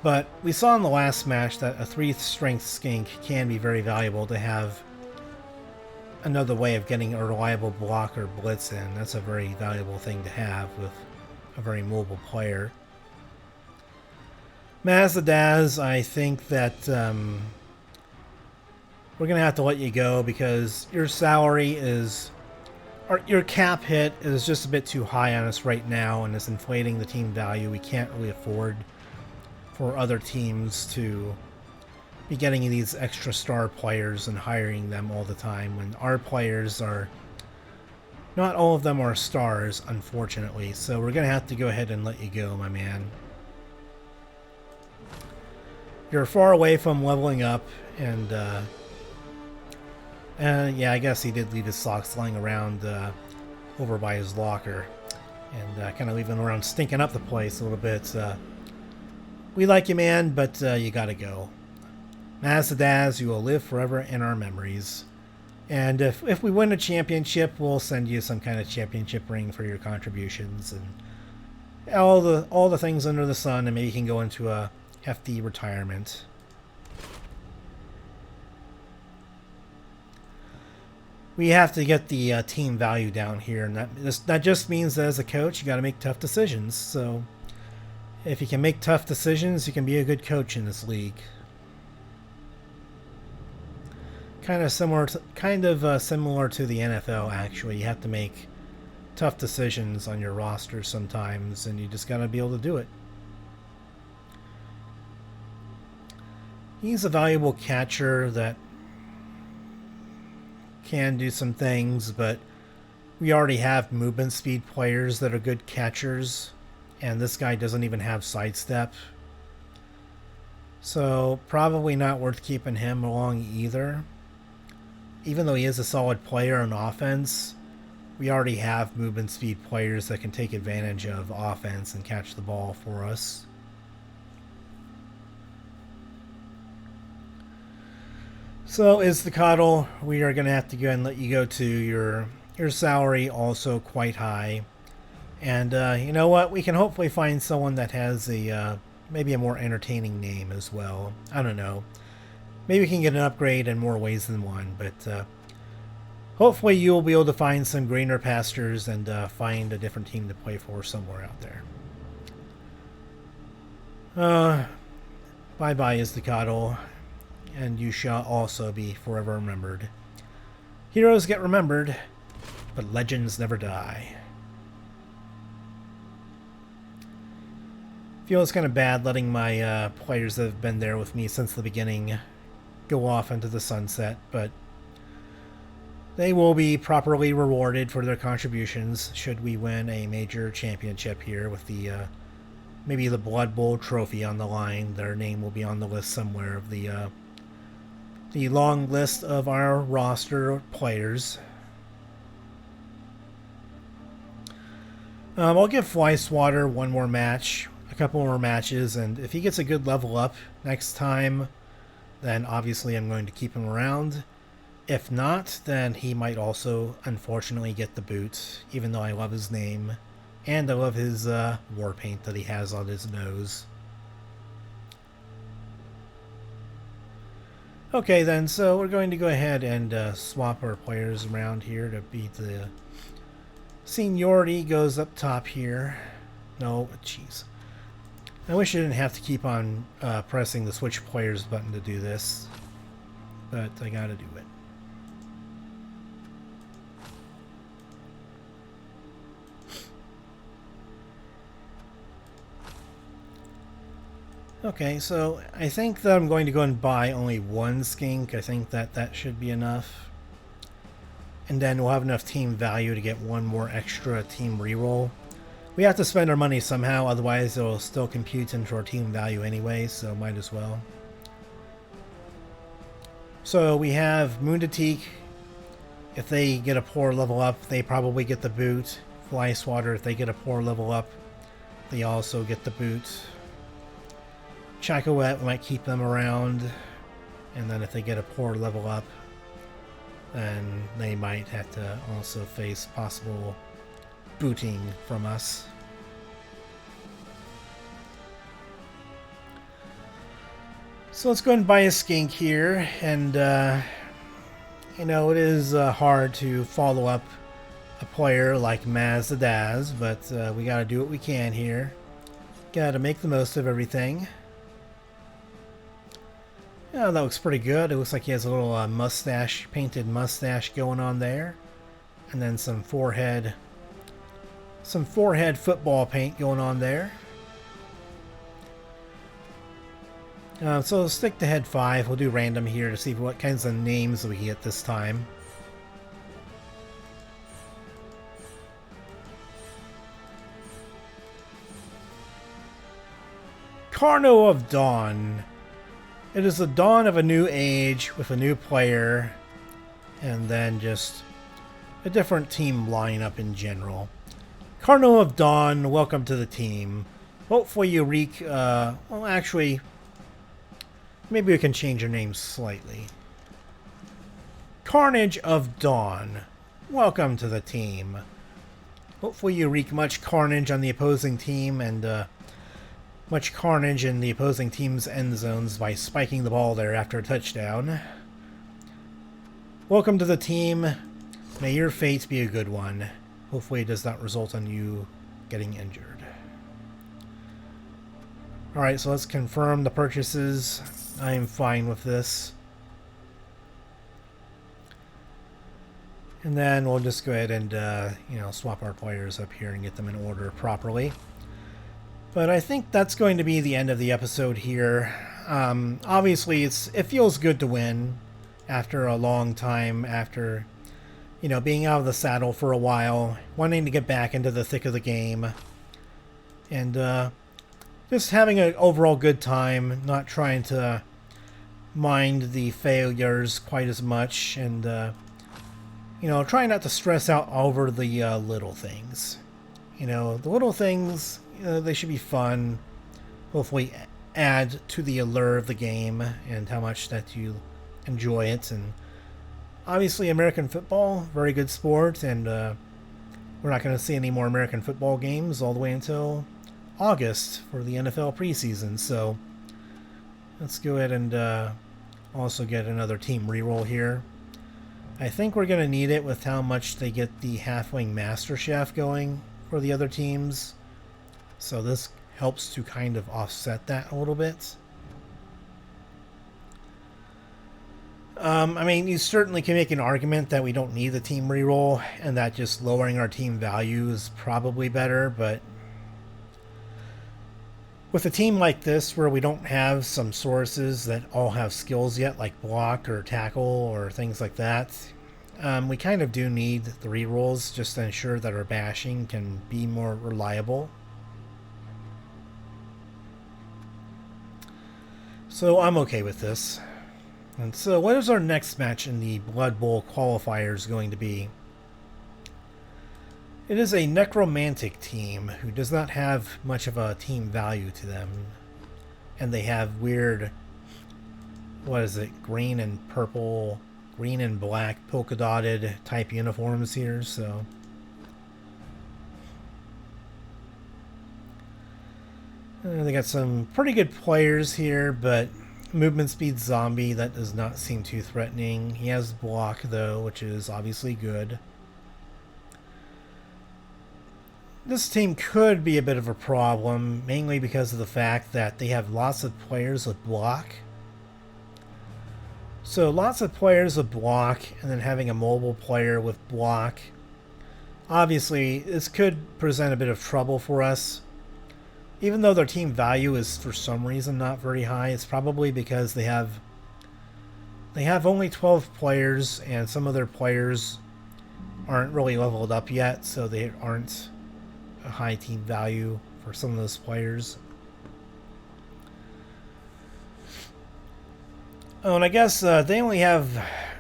But we saw in the last match that a 3 strength skink can be very valuable to have another way of getting a reliable block or blitz in. That's a very valuable thing to have with a very mobile player. Maz the Daz, I think that we're going to have to let you go because your salary is, or your cap hit is just a bit too high on us right now, and it's inflating the team value. We can't really afford for other teams to be getting these extra star players and hiring them all the time when our players are, not all of them are stars, unfortunately. So we're going to have to go ahead and let you go, my man. You're far away from leveling up, and yeah, I guess he did leave his socks lying around over by his locker, and kind of leaving around stinking up the place a little bit. We like you, man, but you gotta go. Maz the Daz, you will live forever in our memories. And if we win a championship, we'll send you some kind of championship ring for your contributions and all the things under the sun, and maybe you can go into a hefty retirement. we have to get the team value down here, and that just means that as a coach, you got to make tough decisions. So if you can make tough decisions, you can be a good coach in this league. Kind of similar to the NFL. Actually, you have to make tough decisions on your roster sometimes, and you just got to be able to do it. He's a valuable catcher that can do some things, but we already have movement speed players that are good catchers, and this guy doesn't even have sidestep. So probably not worth keeping him along either. Even though he is a solid player on offense, we already have movement speed players that can take advantage of offense and catch the ball for us. So Iztacotol, we are going to have to go and let you go to your salary also quite high. And you know what? We can hopefully find someone that has a maybe a more entertaining name as well. I don't know. Maybe we can get an upgrade in more ways than one, but hopefully you'll be able to find some greener pastures and find a different team to play for somewhere out there. Bye-bye, Iztacotol, and you shall also be forever remembered. Heroes get remembered, but legends never die. Feels kind of bad letting my players that have been there with me since the beginning go off into the sunset, but they will be properly rewarded for their contributions should we win a major championship here with the maybe the Blood Bowl trophy on the line. Their name will be on the list somewhere of the long list of our roster players. I'll give Swatter one more match, a couple more matches, and if he gets a good level up next time, then obviously I'm going to keep him around. If not, then he might also unfortunately get the boot, even though I love his name, and I love his war paint that he has on his nose. Okay then, so we're going to go ahead and swap our players around here to beat the seniority goes up top here. No, jeez. I wish I didn't have to keep on pressing the switch players button to do this, but I gotta do it. Okay, so I think that I'm going to go and buy only one skink. I think that should be enough. And then we'll have enough team value to get one more extra team reroll. We have to spend our money somehow, otherwise it'll still compute into our team value anyway, so might as well. So we have Munditeek. If they get a poor level up, they probably get the boot. Swatter, if they get a poor level up, they also get the boot. Chaqkoet, we might keep them around. And then if they get a poor level up, then they might have to also face possible booting from us. So let's go ahead and buy a skink here, and you know, it is hard to follow up a player like Maz the Daz, but we gotta do what we can here. Gotta make the most of everything. Yeah, that looks pretty good. It looks like he has a little mustache, painted mustache going on there, and then some forehead football paint going on there. So let's stick to head 5. We'll do random here to see what kinds of names we get this time. Carno of Dawn. It is the dawn of a new age with a new player, and then just a different team lineup in general. Carno of Dawn, welcome to the team. Hopefully you wreak, well actually, maybe we can change your name slightly. Carnage of Dawn, welcome to the team. Hopefully you wreak much carnage on the opposing team and much carnage in the opposing team's end zones by spiking the ball there after a touchdown. Welcome to the team. May your fate be a good one. Hopefully it does not result in you getting injured. Alright, so let's confirm the purchases. I am fine with this. And then we'll just go ahead and, swap our players up here and get them in order properly. But I think that's going to be the end of the episode here. Obviously, it feels good to win after a long time, after, being out of the saddle for a while, wanting to get back into the thick of the game. And, just having an overall good time, not trying to mind the failures quite as much, and, trying not to stress out over the little things. The little things, they should be fun, hopefully add to the allure of the game and how much that you enjoy it. And obviously American football, very good sport, and we're not going to see any more American football games all the way until August for the NFL preseason. So let's go ahead and also get another team reroll here. I think we're going to need it with how much they get the Halfling Master Chef going for the other teams. So this helps to kind of offset that a little bit. I mean, you certainly can make an argument that we don't need the team reroll and that just lowering our team value is probably better, but with a team like this where we don't have some sources that all have skills yet, like block or tackle or things like that, we kind of do need the rerolls just to ensure that our bashing can be more reliable. So I'm okay with this. And so what is our next match in the Blood Bowl qualifiers going to be? It is a Necromantic team who does not have much of a team value to them. And they have weird, green and purple, green and black polka dotted type uniforms here, so. They got some pretty good players here, but movement speed zombie, that does not seem too threatening. He has block though, which is obviously good. This team could be a bit of a problem, mainly because of the fact that they have lots of players with block. So lots of players with block, and then having a mobile player with block. Obviously, this could present a bit of trouble for us. Even though their team value is for some reason not very high, it's probably because they have only 12 players, and some of their players aren't really leveled up yet, so they aren't a high team value for some of those players. Oh, and I guess they only have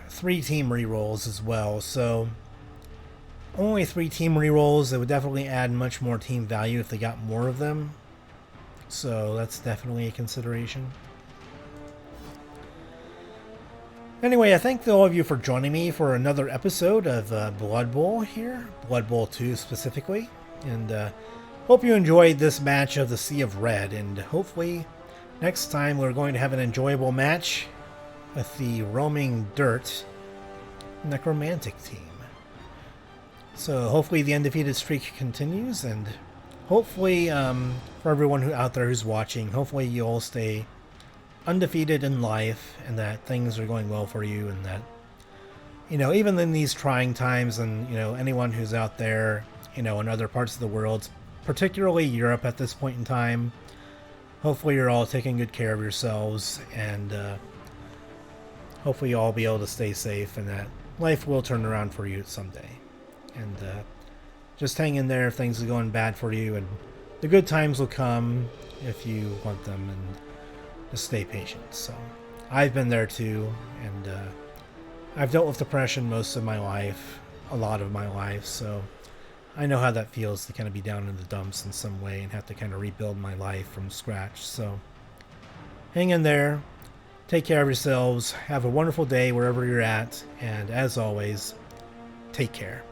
3 team rerolls as well, so only 3 team rerolls. It would definitely add much more team value if they got more of them. So that's definitely a consideration. Anyway, I thank all of you for joining me for another episode of Blood Bowl here, Blood Bowl 2 specifically. And hope you enjoyed this match of the Sea of Red, and hopefully next time we're going to have an enjoyable match with the Roaming Dirt Necromantic team. So hopefully the undefeated streak continues, and hopefully for everyone out there who's watching, hopefully you all stay undefeated in life and that things are going well for you, and that, even in these trying times, and, anyone who's out there, in other parts of the world, particularly Europe at this point in time, hopefully you're all taking good care of yourselves, and hopefully you'll all be able to stay safe, and that life will turn around for you someday. And just hang in there if things are going bad for you, and the good times will come if you want them, and just stay patient. So I've been there too, and I've dealt with depression most of my life, a lot of my life, so I know how that feels to kind of be down in the dumps in some way and have to kind of rebuild my life from scratch. So hang in there, take care of yourselves, have a wonderful day wherever you're at, and as always, take care.